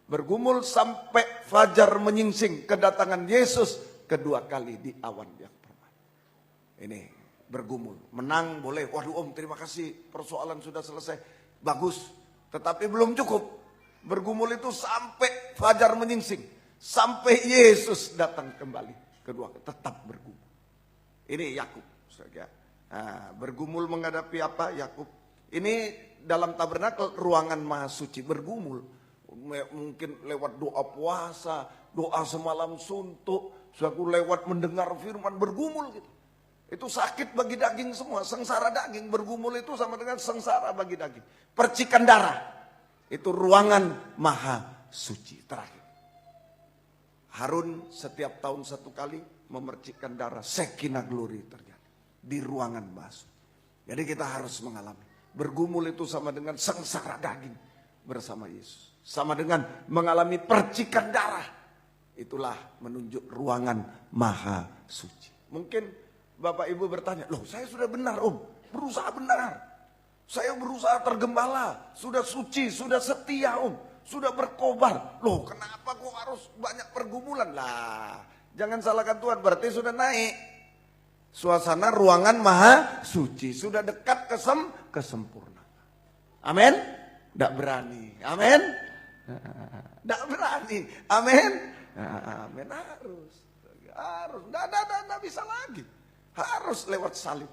Bergumul sampai fajar menyingsing. Kedatangan Yesus kedua kali di awan yang permai. Ini bergumul. Menang boleh. Waduh terima kasih. Persoalan sudah selesai. Bagus. Tetapi belum cukup. Bergumul itu sampai fajar menyingsing. Sampai Yesus datang kembali. Kedua, tetap bergumul. Ini Yakub. Nah, bergumul menghadapi apa Yakub? Ini dalam tabernakel ruangan maha suci. Bergumul. Mungkin lewat doa puasa. Doa semalam suntuk. Suatu lewat mendengar firman. Bergumul gitu. Itu sakit bagi daging semua. Sengsara daging. Bergumul itu sama dengan sengsara bagi daging. Percikan darah. Itu ruangan maha suci. Terakhir, Harun setiap tahun 1 kali memercikkan darah. Shekinah glory terjadi di ruangan maha suci. Jadi kita harus mengalami. Bergumul itu sama dengan sengsara daging bersama Yesus. Sama dengan mengalami percikan darah. Itulah menunjuk ruangan maha suci. Mungkin Bapak Ibu bertanya, loh saya sudah benar berusaha benar. Saya berusaha tergembala, sudah suci, sudah setia sudah berkobar. Loh kenapa kok harus banyak pergumulan? Lah jangan salahkan Tuhan, berarti sudah naik. Suasana ruangan maha suci, sudah dekat kesempurnaan. Amin? Tidak berani, amin? Tidak berani, amin? Amin, harus, tidak bisa lagi. Harus lewat salib,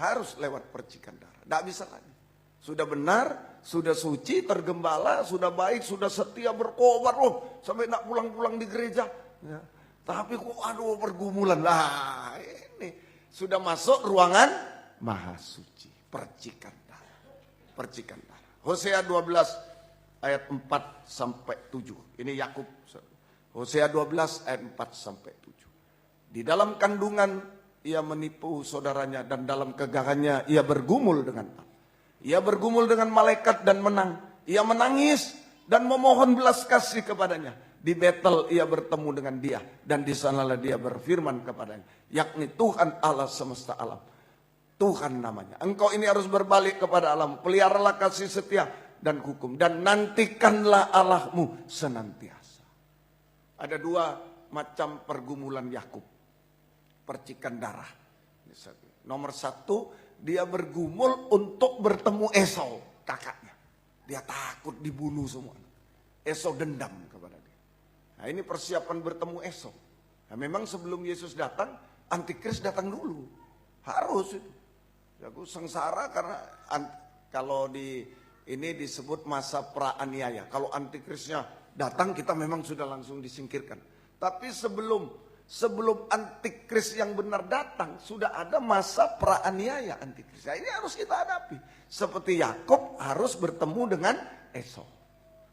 harus lewat percikan darah, tidak bisa lagi. Sudah benar, sudah suci, tergembala, sudah baik, sudah setia berkobar sampai nak pulang-pulang di gereja. Ya. Tapi kok pergumulan lah ini sudah masuk ruangan maha suci, percikan darah, percikan darah. Hosea 12 ayat 4 sampai 7. Ini Yakub. Hosea 12 ayat 4 sampai 7. Di dalam kandungan ia menipu saudaranya dan dalam kegahannya ia bergumul dengan Allah. Ia bergumul dengan malaikat dan menang. Ia menangis dan memohon belas kasih kepadanya. Di Betel ia bertemu dengan dia. Dan di sanalah dia berfirman kepadanya. Yakni Tuhan Allah semesta alam. Tuhan namanya. Engkau ini harus berbalik kepada alam. Peliharalah kasih setia dan hukum. Dan nantikanlah Allahmu senantiasa. Ada dua macam pergumulan Yakub. Percikan darah. Nomor satu, dia bergumul untuk bertemu Esau, kakaknya. Dia takut dibunuh semua. Esau dendam kepada dia. Nah, ini persiapan bertemu Esau. Nah, memang sebelum Yesus datang, Antikris datang dulu. Harus itu. Aku sengsara karena kalau ini disebut masa praaniaya. Kalau Antikrisnya datang, kita memang sudah langsung disingkirkan. Tapi sebelum Antikris yang benar datang, sudah ada masa praaniaya Antikris. Nah, ini harus kita hadapi. Seperti Yakub harus bertemu dengan Esau.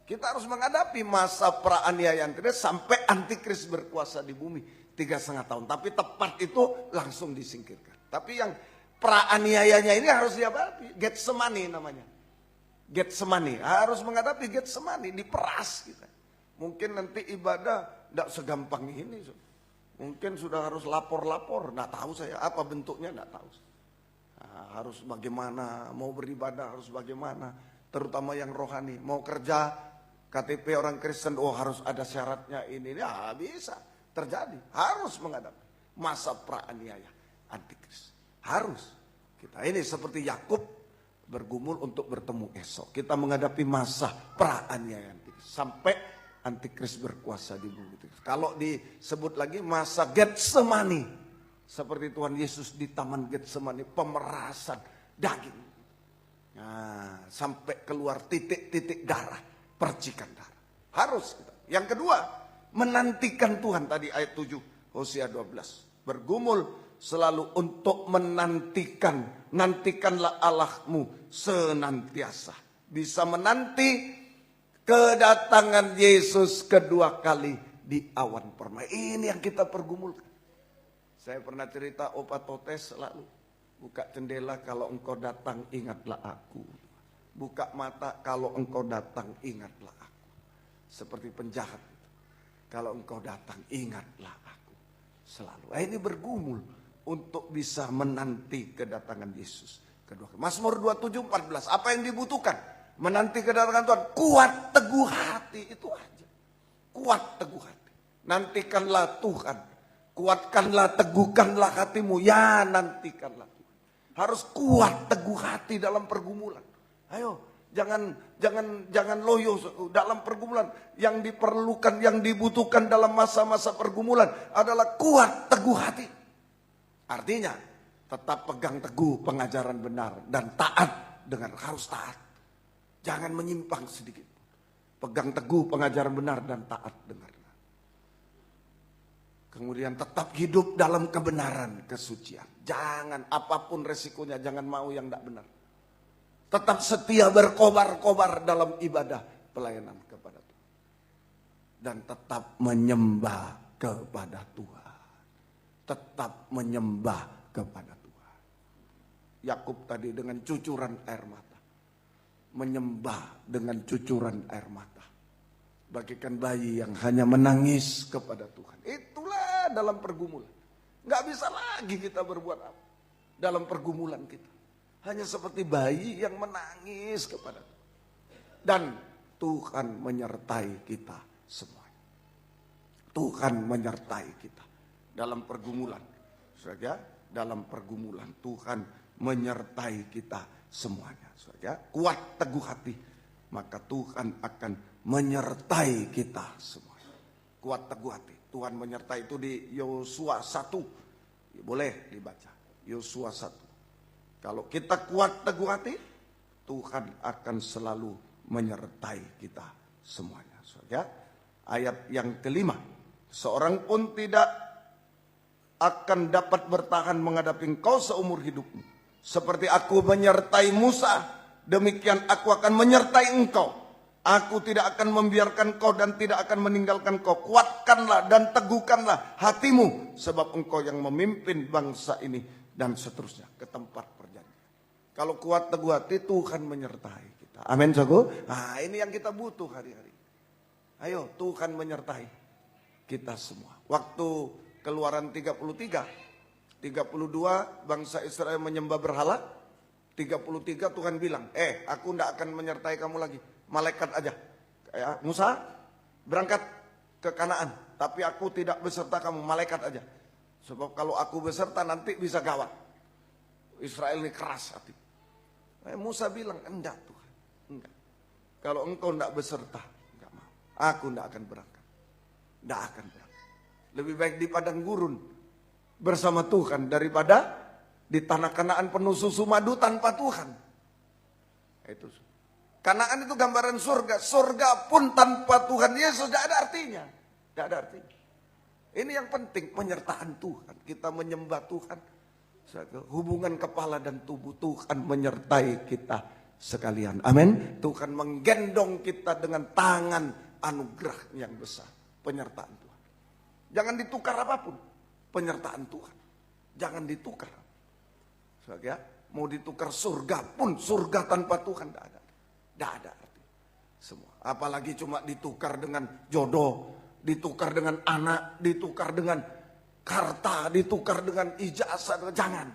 Kita harus menghadapi masa praaniaya Antikris sampai Antikris berkuasa di bumi 3,5 tahun. Tapi tepat itu langsung disingkirkan. Tapi yang praaniayanya ini harus dihadapi. Getsemani namanya. Getsemani, harus menghadapi Getsemani, diperas kita. Mungkin nanti ibadah tidak segampang ini. Mungkin sudah harus lapor-lapor, nggak tahu saya apa bentuknya, nggak tahu. Nah, harus bagaimana, mau beribadah harus bagaimana, terutama yang rohani. Mau kerja KTP orang Kristen, oh harus ada syaratnya ini, ya bisa terjadi. Harus menghadapi masa praaniaya Antikris. Harus kita ini seperti Yakub bergumul untuk bertemu Esau. Kita menghadapi masa praaniaya Antikris sampai Antikris berkuasa di bumi. Kalau disebut lagi masa Getsemani, seperti Tuhan Yesus di Taman Getsemani, pemerasan daging. Nah, sampai keluar titik-titik darah, percikan darah. Harus kita. Yang kedua, menantikan Tuhan. Tadi ayat 7, Hosea 12. Bergumul selalu untuk menantikan. Nantikanlah Allahmu senantiasa. Bisa menanti kedatangan Yesus kedua kali di awan permai. Ini yang kita pergumulkan. Saya pernah cerita opat totes selalu. Buka jendela kalau engkau datang ingatlah aku. Buka mata kalau engkau datang ingatlah aku. Seperti penjahat itu. Kalau engkau datang ingatlah aku. Selalu. Ini bergumul untuk bisa menanti kedatangan Yesus kedua kali. Mazmur 27:14. Apa yang dibutuhkan? Menanti kedatangan Tuhan, kuat teguh hati, itu aja. Kuat teguh hati. Nantikanlah Tuhan. Kuatkanlah, teguhkanlah hatimu. Ya, nantikanlah Tuhan. Harus kuat teguh hati dalam pergumulan. Ayo, jangan loyo dalam pergumulan. Yang diperlukan, yang dibutuhkan dalam masa-masa pergumulan adalah kuat teguh hati. Artinya, tetap pegang teguh pengajaran benar dan taat dengan harus taat. Jangan menyimpang sedikit. Pegang teguh pengajaran benar dan taat dengar. Kemudian tetap hidup dalam kebenaran, kesucian. Jangan apapun resikonya, jangan mau yang tidak benar. Tetap setia berkobar-kobar dalam ibadah pelayanan kepada Tuhan. Dan tetap menyembah kepada Tuhan. Tetap menyembah kepada Tuhan. Yakub tadi dengan cucuran air mata. Menyembah dengan cucuran air mata. Bagikan bayi yang hanya menangis kepada Tuhan. Itulah dalam pergumulan. Gak bisa lagi kita berbuat apa dalam pergumulan kita. Hanya seperti bayi yang menangis kepada Tuhan. Dan Tuhan menyertai kita semuanya. Tuhan menyertai kita dalam pergumulan. Saudara, dalam pergumulan Tuhan menyertai kita semuanya. Saudara, kuat teguh hati, maka Tuhan akan menyertai kita semuanya. Kuat teguh hati. Tuhan menyertai itu di Yosua 1. Boleh dibaca. Yosua 1. Kalau kita kuat teguh hati, Tuhan akan selalu menyertai kita semuanya. Saudara, ayat yang kelima. Seorang pun tidak akan dapat bertahan menghadapi engkau seumur hidupmu. Seperti aku menyertai Musa, demikian aku akan menyertai engkau. Aku tidak akan membiarkan kau dan tidak akan meninggalkan kau. Kuatkanlah dan teguhkanlah hatimu. Sebab engkau yang memimpin bangsa ini. Dan seterusnya ke tempat perjanjian. Kalau kuat teguh hati, Tuhan menyertai kita. Amin, saudara. Nah, ini yang kita butuh hari-hari. Ayo, Tuhan menyertai kita semua. Waktu Keluaran 33, 32 bangsa Israel menyembah berhala. 33 Tuhan bilang, aku tidak akan menyertai kamu lagi. Malaikat aja. Musa, berangkat ke Kanaan. Tapi aku tidak beserta kamu, malaikat aja. Sebab kalau aku beserta nanti bisa gawat. Israel ini keras hati. Musa bilang, enggak Tuhan, enggak. Kalau engkau enggak beserta, enggak mau. Aku enggak akan berangkat. Enggak akan berangkat. Lebih baik di padang gurun bersama Tuhan daripada di tanah Kanaan penuh susu madu tanpa Tuhan. Itu. Kanaan itu gambaran surga. Surga pun tanpa Tuhan Yesus enggak ada artinya. Enggak ada artinya. Ini yang penting, penyertaan Tuhan. Kita menyembah Tuhan. Hubungan kepala dan tubuh, Tuhan menyertai kita sekalian. Amin. Tuhan menggendong kita dengan tangan anugerah yang besar. Penyertaan Tuhan. Jangan ditukar apapun. Penyertaan Tuhan. Jangan ditukar. Ya, mau ditukar surga pun, surga tanpa Tuhan tidak ada. Tidak ada arti. Semua. Apalagi cuma ditukar dengan jodoh, ditukar dengan anak, ditukar dengan harta, ditukar dengan ijazah, jangan.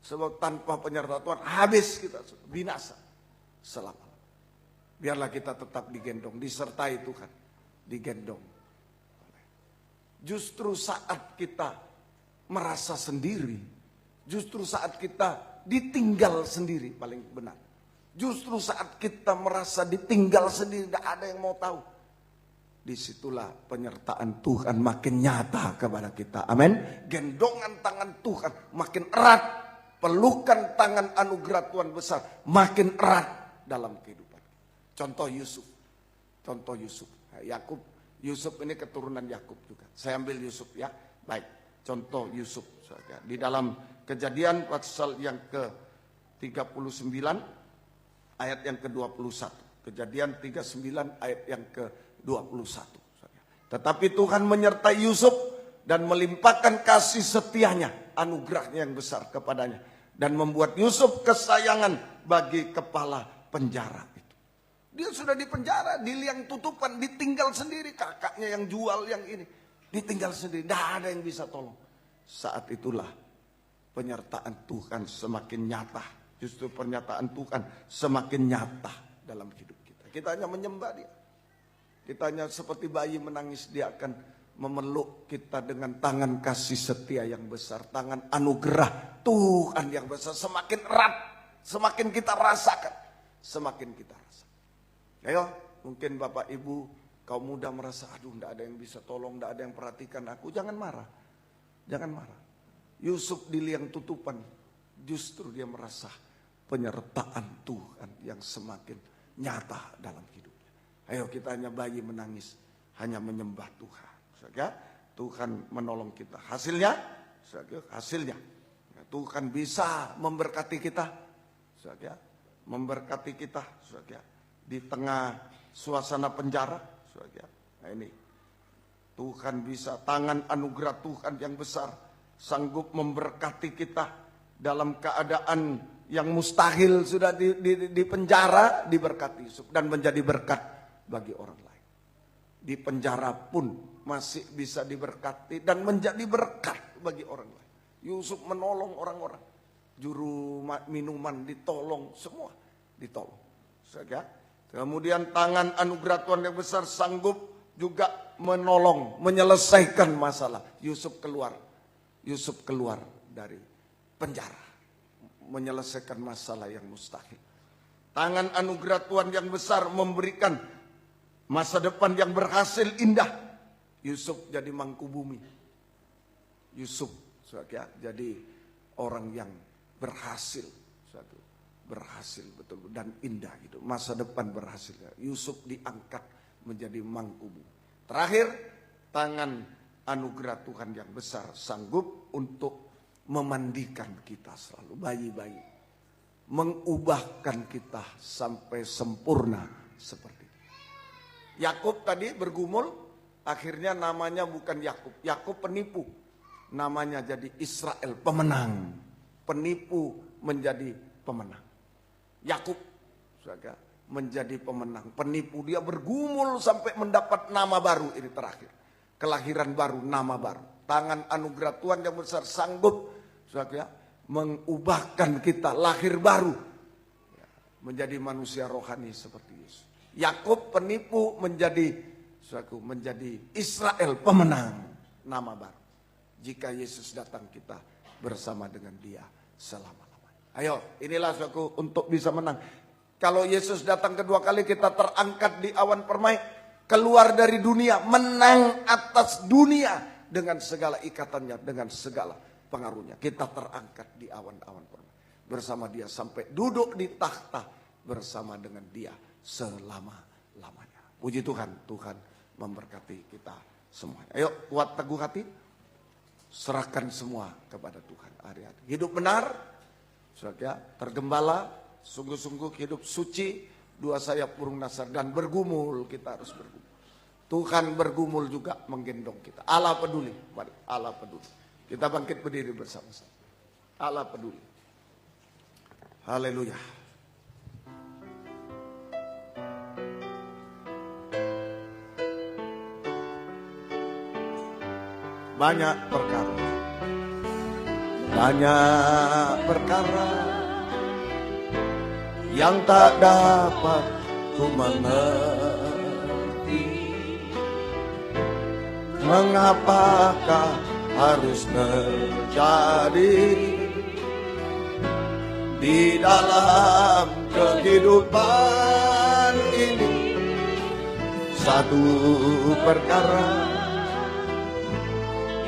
Sebab tanpa penyertaan Tuhan habis kita, binasa selama-lamanya. Biarlah kita tetap digendong, disertai Tuhan, digendong. Justru saat kita merasa sendiri, justru saat kita ditinggal sendiri, paling benar. Justru saat kita merasa ditinggal sendiri, tidak ada yang mau tahu. Disitulah penyertaan Tuhan makin nyata kepada kita. Amin. Gendongan tangan Tuhan makin erat. Pelukan tangan anugerah Tuhan besar makin erat dalam kehidupan. Contoh Yusuf. Contoh Yusuf. Yakub. Yusuf ini keturunan Yakub juga. Saya ambil Yusuf ya. Baik. Contoh Yusuf. Di dalam Kejadian pasal yang ke-39 ayat yang ke-21. Kejadian 39 ayat yang ke-21. Tetapi Tuhan menyertai Yusuf dan melimpahkan kasih setianya, anugerahnya yang besar kepadanya, dan membuat Yusuf kesayangan bagi kepala penjara itu. Dia sudah di penjara, di liang tutupan, ditinggal sendiri, kakaknya yang jual yang ini, ditinggal sendiri, tidak ada yang bisa tolong. Saat itulah penyertaan Tuhan semakin nyata. Justru pernyataan Tuhan semakin nyata dalam hidup kita. Kita hanya menyembah Dia. Kita hanya seperti bayi menangis, Dia akan memeluk kita dengan tangan kasih setia yang besar. Tangan anugerah Tuhan yang besar. Semakin erat, semakin kita rasakan. Semakin kita rasakan. Ayo, mungkin Bapak Ibu, kaum muda merasa, aduh tidak ada yang bisa tolong, tidak ada yang perhatikan aku. Jangan marah, jangan marah. Yusuf di liang tutupan, justru dia merasa penyertaan Tuhan yang semakin nyata dalam hidupnya. Ayo kita hanya bayi menangis, hanya menyembah Tuhan. Ya, Tuhan menolong kita. Hasilnya, hasilnya Tuhan bisa memberkati kita. Ya, memberkati kita. Ya, di tengah suasana penjara. Ya, nah ini Tuhan bisa, tangan anugerah Tuhan yang besar sanggup memberkati kita dalam keadaan yang mustahil sudah di penjara, diberkati Yusuf dan menjadi berkat bagi orang lain. Di penjara pun masih bisa diberkati dan menjadi berkat bagi orang lain. Yusuf menolong orang-orang, juru minuman ditolong, semua ditolong. Ya. Kemudian tangan anugerah Tuhan yang besar sanggup juga menolong, menyelesaikan masalah. Yusuf keluar dari penjara, menyelesaikan masalah yang mustahil. Tangan anugerah Tuhan yang besar memberikan masa depan yang berhasil indah. Yusuf jadi mangkubumi. Yusuf ya, jadi orang yang berhasil, berhasil betul dan indah gitu. Masa depan berhasil. Yusuf diangkat menjadi mangkubumi. Terakhir, tangan anugerah Tuhan yang besar sanggup untuk memandikan kita selalu, bayi-bayi, mengubahkan kita sampai sempurna seperti itu. Yakub tadi bergumul, akhirnya namanya bukan Yakub. Yakub penipu, namanya jadi Israel, pemenang. Penipu menjadi pemenang. Yakub menjadi pemenang, penipu. Dia bergumul sampai mendapat nama baru, ini terakhir. Kelahiran baru, nama baru. Tangan anugerah Tuhan yang besar sanggup mengubahkan kita lahir baru menjadi manusia rohani seperti Yesus. Yakub penipu menjadi Israel pemenang, nama baru. Jika Yesus datang, kita bersama dengan Dia selama-lamanya. Ayo, inilah saudaraku untuk bisa menang. Kalau Yesus datang kedua kali, kita terangkat di awan permai, keluar dari dunia, menang atas dunia dengan segala ikatannya, dengan segala pengaruhnya. Kita terangkat di awan-awan permai bersama Dia sampai duduk di takhta bersama dengan Dia selama-lamanya. Puji Tuhan, Tuhan memberkati kita semua. Ayo, kuat teguh hati, serahkan semua kepada Tuhan hari-hari. Hidup benar, tergembala, sungguh-sungguh hidup suci, dua sayap burung nasar, dan bergumul. Kita harus bergumul. Tuhan bergumul juga menggendong kita. Allah peduli. Mari, Allah peduli. Kita bangkit berdiri bersama-sama. Allah peduli. Haleluya. Banyak perkara yang tak dapat ku mengerti. Mengapakah harus terjadi di dalam kehidupan ini? Satu perkara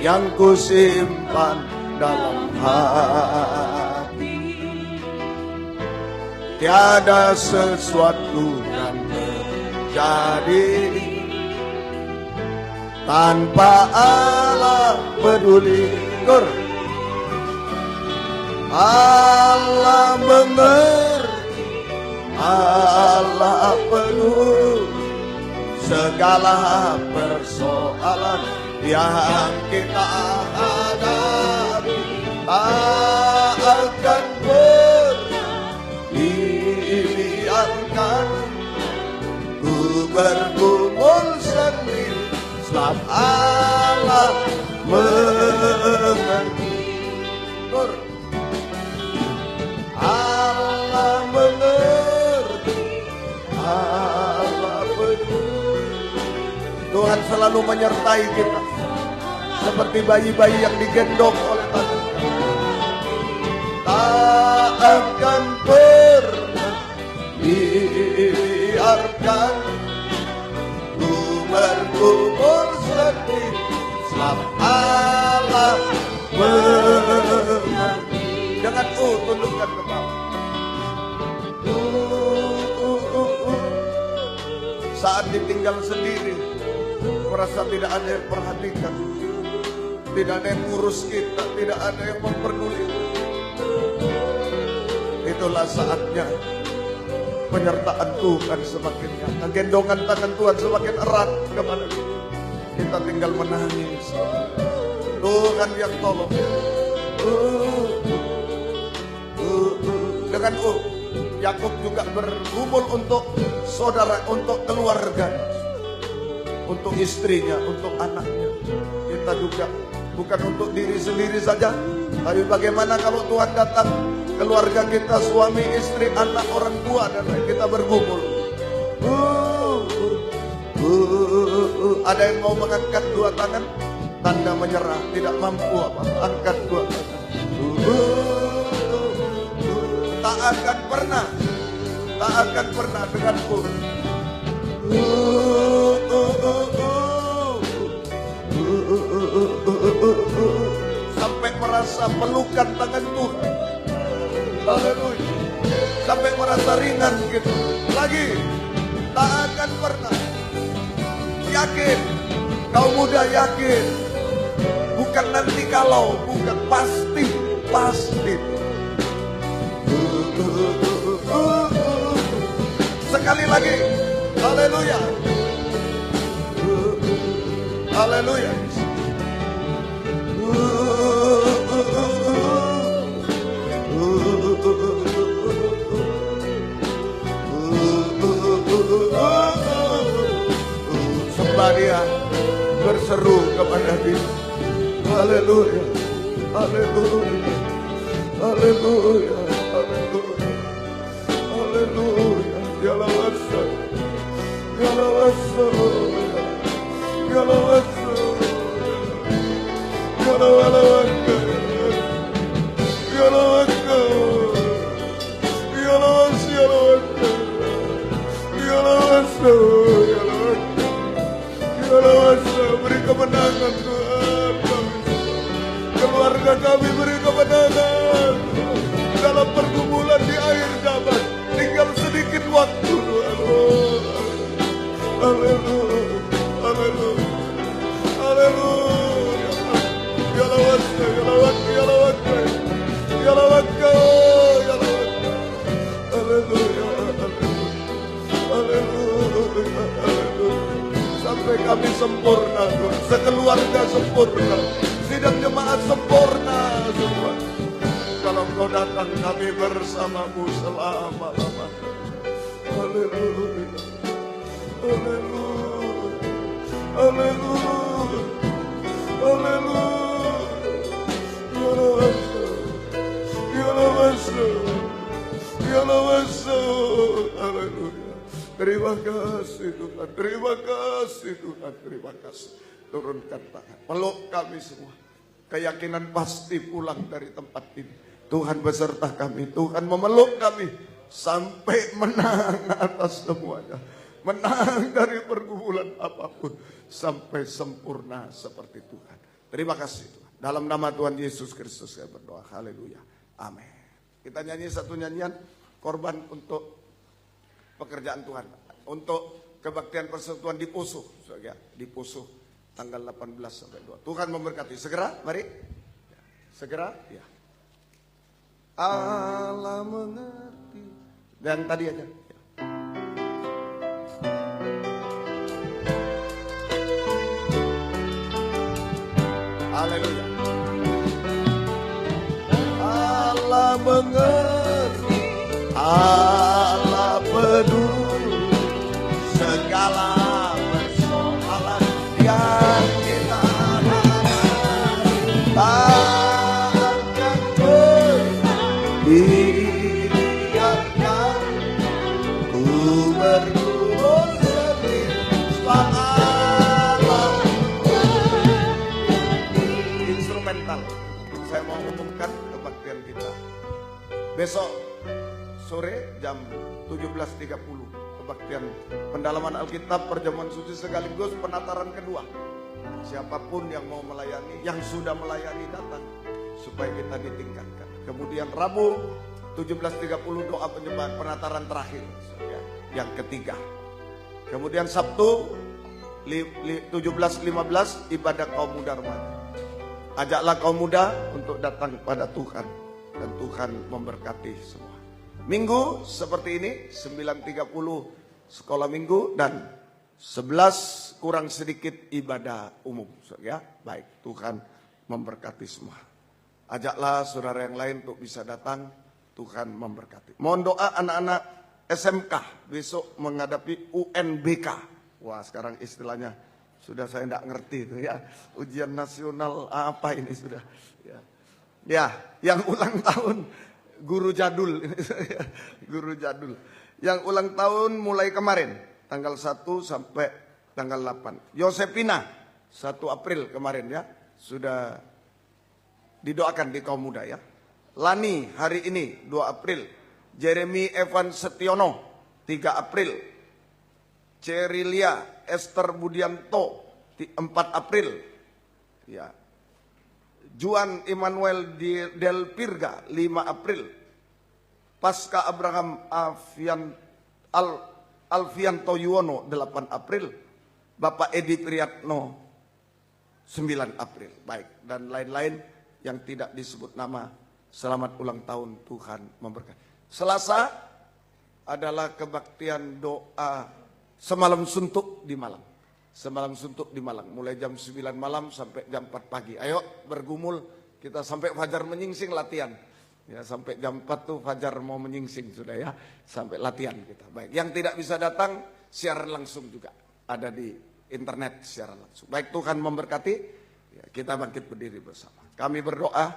yang ku simpan dalam hati, tiada sesuatu yang terjadi tanpa Allah peduli. Allah mengerti, Allah peduli segala persoalan yang kita hadapi. Tak akan pernah dibiarkan ku bergumul sendiri, sebab Allah mengerti. Allah mengerti, Allah peduli. Tuhan selalu menyertai kita seperti bayi-bayi yang digendong oleh Tuhan. Tak akan pernah dibiarkan ku bergumul sendiri, sebab Allah mengerti. Jangan tundukkan kepala. Saat ditinggal sendiri, merasa tidak ada yang perhatikan, tidak ada yang ngurus kita, tidak ada yang memperduli. Itulah saatnya penyertaan Tuhan semakin nyata, gendongan tangan Tuhan semakin erat kepada kita. Kita tinggal menangis, Tuhan yang tolong. Dengan Yakub juga bergumul untuk saudara, untuk keluarga, untuk istrinya, untuk anaknya. Kita juga bukan untuk diri sendiri saja, tapi bagaimana kalau Tuhan datang, keluarga kita, suami, istri, anak, orang tua, dan kita bergumul. Ada yang mau mengangkat dua tangan, tanda menyerah, tidak mampu apa, angkat dua tangan. Tak akan pernah denganku. Sampai merasa pelukan tangan Tuhan. Haleluya. Sampai merasa ringan gitu. Lagi, tak akan pernah. Yakin, kau muda yakin. Bukan nanti kalau, bukan pasti. Sekali lagi, haleluya, haleluya. menyembah Dia, berseru kepada Dia. Haleluya, haleluya, haleluya, haleluya, haleluya. Dialah wasa, dialah wasa, dialah wasa, dialah wasa, dialah wasa, dialah wasa, dialah wasa, dialah wasa. Beri kemenangan Tuhan kami, keluarga kami beri kemenangan dalam pergumulan di akhir zaman. Tinggal sedikit waktu Tuhan. Haleluya, haleluya, haleluya. Dialah wasa, dialah wasa, dialah wasa, dialah wasa, dialah wasa. Haleluya, haleluya, haleluya. Sampai kami sempurna Tuhan, sekeluarga sempurna, sidang jemaat sempurna semua. Kalau Kau datang kami bersamamu selama-lamanya. Haleluya, haleluya, haleluya, haleluya. Dialah wasa, dialah wasa, dialah wasa. Haleluya. Terima kasih Tuhan, terima kasih Tuhan, terima kasih. Turunkan tangan, peluk kami semua. Keyakinan pasti pulang dari tempat ini. Tuhan beserta kami, Tuhan memeluk kami sampai menang atas semuanya. Menang dari pergumulan apapun sampai sempurna seperti Tuhan. Terima kasih Tuhan. Dalam nama Tuhan Yesus Kristus saya berdoa. Haleluya. Amin. Kita nyanyi satu nyanyian korban untuk pekerjaan Tuhan, untuk kebaktian persekutuan di Poso, ya, di Poso tanggal 18 sampai 2. Tuhan memberkati. Segera, mari. Segera, ya. Allah mengerti. Dan tadi aja. Ya. Haleluya. Allah mengerti. Allah peduli segala persoalan yang kita hadapi. Takkan dibiarkan ku bergumul sendiri. Allah instrumental. Saya mau umumkan kebaktian kita besok sore jam 17.30, kebaktian pendalaman Alkitab, perjamuan suci sekaligus penataran kedua. Siapapun yang mau melayani, yang sudah melayani datang supaya kita ditingkatkan. Kemudian Rabu 17.30 doa penyembahan penataran terakhir, ya, yang ketiga. Kemudian Sabtu 17.15 ibadah kaum muda remaja. Ajaklah kaum muda untuk datang pada Tuhan dan Tuhan memberkati semua. Minggu seperti ini 9.30 sekolah minggu dan 11 kurang sedikit ibadah umum, ya. Baik, Tuhan memberkati semua. Ajaklah saudara yang lain untuk bisa datang, Tuhan memberkati. Mohon doa anak-anak SMK besok menghadapi UNBK. Wah, sekarang istilahnya sudah saya tidak ngerti itu, ya. Ujian nasional apa ini sudah, ya. Ya, yang ulang tahun guru jadul, guru jadul. Yang ulang tahun mulai kemarin, tanggal 1 sampai tanggal 8. Yosepina, 1 April kemarin, ya. Sudah didoakan di kaum muda, ya. Lani hari ini 2 April. Jeremy Evan Setiono 3 April. Cerilia Esther Budianto 4 April. Ya. Juan Emmanuel Del Pirga 5 April. Pasca Abraham Alfianto Yuwono 8 April. Bapak Edi Priyatno 9 April. Baik, dan lain-lain yang tidak disebut nama, selamat ulang tahun, Tuhan memberkati. Selasa adalah kebaktian doa semalam suntuk di Malang. Semalam suntuk di Malang, mulai jam 9 malam sampai jam 4 pagi. Ayo bergumul, kita sampai fajar menyingsing latihan. Ya, sampai jam 4 tuh fajar mau menyingsing sudah, ya. Sampai latihan kita. Baik, yang tidak bisa datang siaran langsung juga ada di internet secara langsung. Baik, Tuhan memberkati. Ya, kita bangkit berdiri bersama. Kami berdoa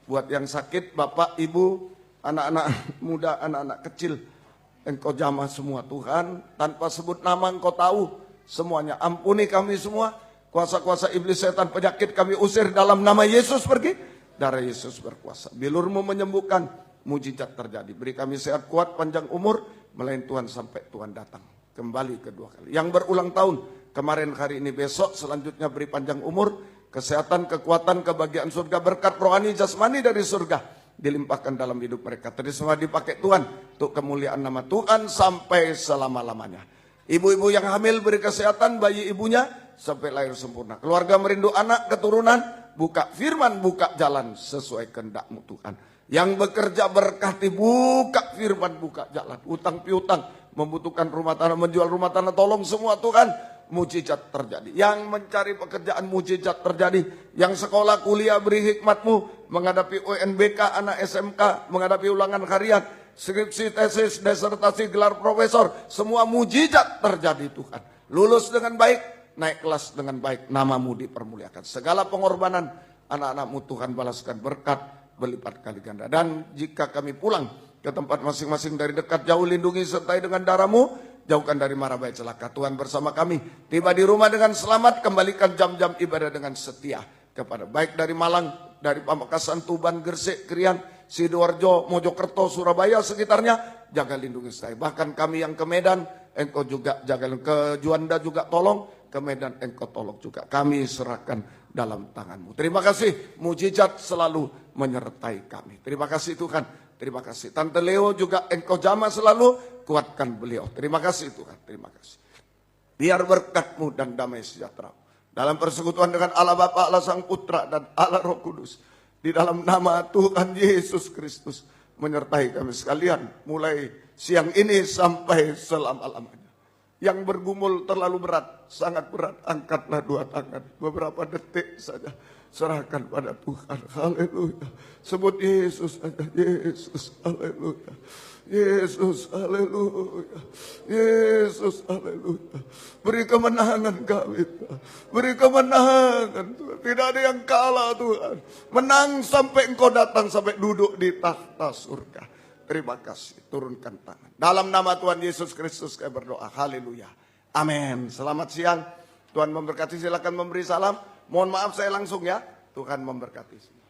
buat yang sakit, Bapak, Ibu, anak-anak muda, anak-anak kecil. Engkau jamah semua Tuhan, tanpa sebut nama Engkau tahu semuanya. Ampuni kami semua, kuasa-kuasa iblis, setan, penyakit kami usir dalam nama Yesus pergi. Darah Yesus berkuasa. Bilur-Mu menyembuhkan, mujizat terjadi. Beri kami sehat kuat, panjang umur, melayan Tuhan sampai Tuhan datang. Kembali kedua kali. Yang berulang tahun, kemarin, hari ini, besok, selanjutnya beri panjang umur, kesehatan, kekuatan, kebahagiaan surga, berkat rohani, jasmani dari surga dilimpahkan dalam hidup mereka. Tadi semua dipakai Tuhan untuk kemuliaan nama Tuhan sampai selama-lamanya. Ibu-ibu yang hamil beri kesehatan bayi ibunya sampai lahir sempurna. Keluarga merindu anak, keturunan, buka firman, buka jalan sesuai kehendak-Mu Tuhan. Yang bekerja berkati, buka firman, buka jalan. Utang piutang, membutuhkan rumah tanah, menjual rumah tanah, tolong semua Tuhan. Mujizat terjadi. Yang mencari pekerjaan, mujizat terjadi. Yang sekolah kuliah beri hikmat-Mu menghadapi UNBK, anak SMK, menghadapi ulangan harian, skripsi, tesis, disertasi, gelar profesor, semua mujizat terjadi Tuhan. Lulus dengan baik, naik kelas dengan baik, nama-Mu dipermuliakan. Segala pengorbanan anak-anak-Mu Tuhan balaskan berkat berlipat kali ganda. Dan jika kami pulang ke tempat masing-masing dari dekat jauh, lindungi sertai dengan darah-Mu. Jauhkan dari mara bahaya celaka. Tuhan bersama kami. Tiba di rumah dengan selamat. Kembalikan jam-jam ibadah dengan setia. Kepada baik dari Malang, dari Pamekasan, Tuban, Gresik, Krian, Sidoarjo, Mojokerto, Surabaya, sekitarnya. Jaga lindungi saya. Bahkan kami yang ke Medan, Engkau juga jaga. Ke Juanda juga tolong. Ke Medan Engkau tolong juga. Kami serahkan dalam tangan-Mu. Terima kasih. Mujizat selalu menyertai kami. Terima kasih Tuhan. Terima kasih. Tante Leo juga Engkau jamah selalu. Kuatkan beliau. Terima kasih Tuhan. Terima kasih. Biar berkat-Mu dan damai sejahtera dalam persekutuan dengan Allah Bapa, Allah Sang Putra, dan Allah Roh Kudus. Di dalam nama Tuhan Yesus Kristus. Menyertai kami sekalian. Mulai siang ini sampai selama-lamanya. Yang bergumul terlalu berat. Sangat berat. Angkatlah dua tangan. Beberapa detik saja. Serahkan pada Tuhan. Haleluya. Sebut Yesus saja. Yesus. Haleluya. Yesus, haleluya. Yesus, haleluya. Beri kemenangan kami, Tuhan. Beri kemenangan, Tuhan. Tidak ada yang kalah, Tuhan. Menang sampai Engkau datang, sampai duduk di tahta surga. Terima kasih. Turunkan tangan. Dalam nama Tuhan Yesus Kristus kami berdoa. Haleluya. Amin. Selamat siang. Tuhan memberkati. Silakan memberi salam. Mohon maaf saya langsung ya. Tuhan memberkati.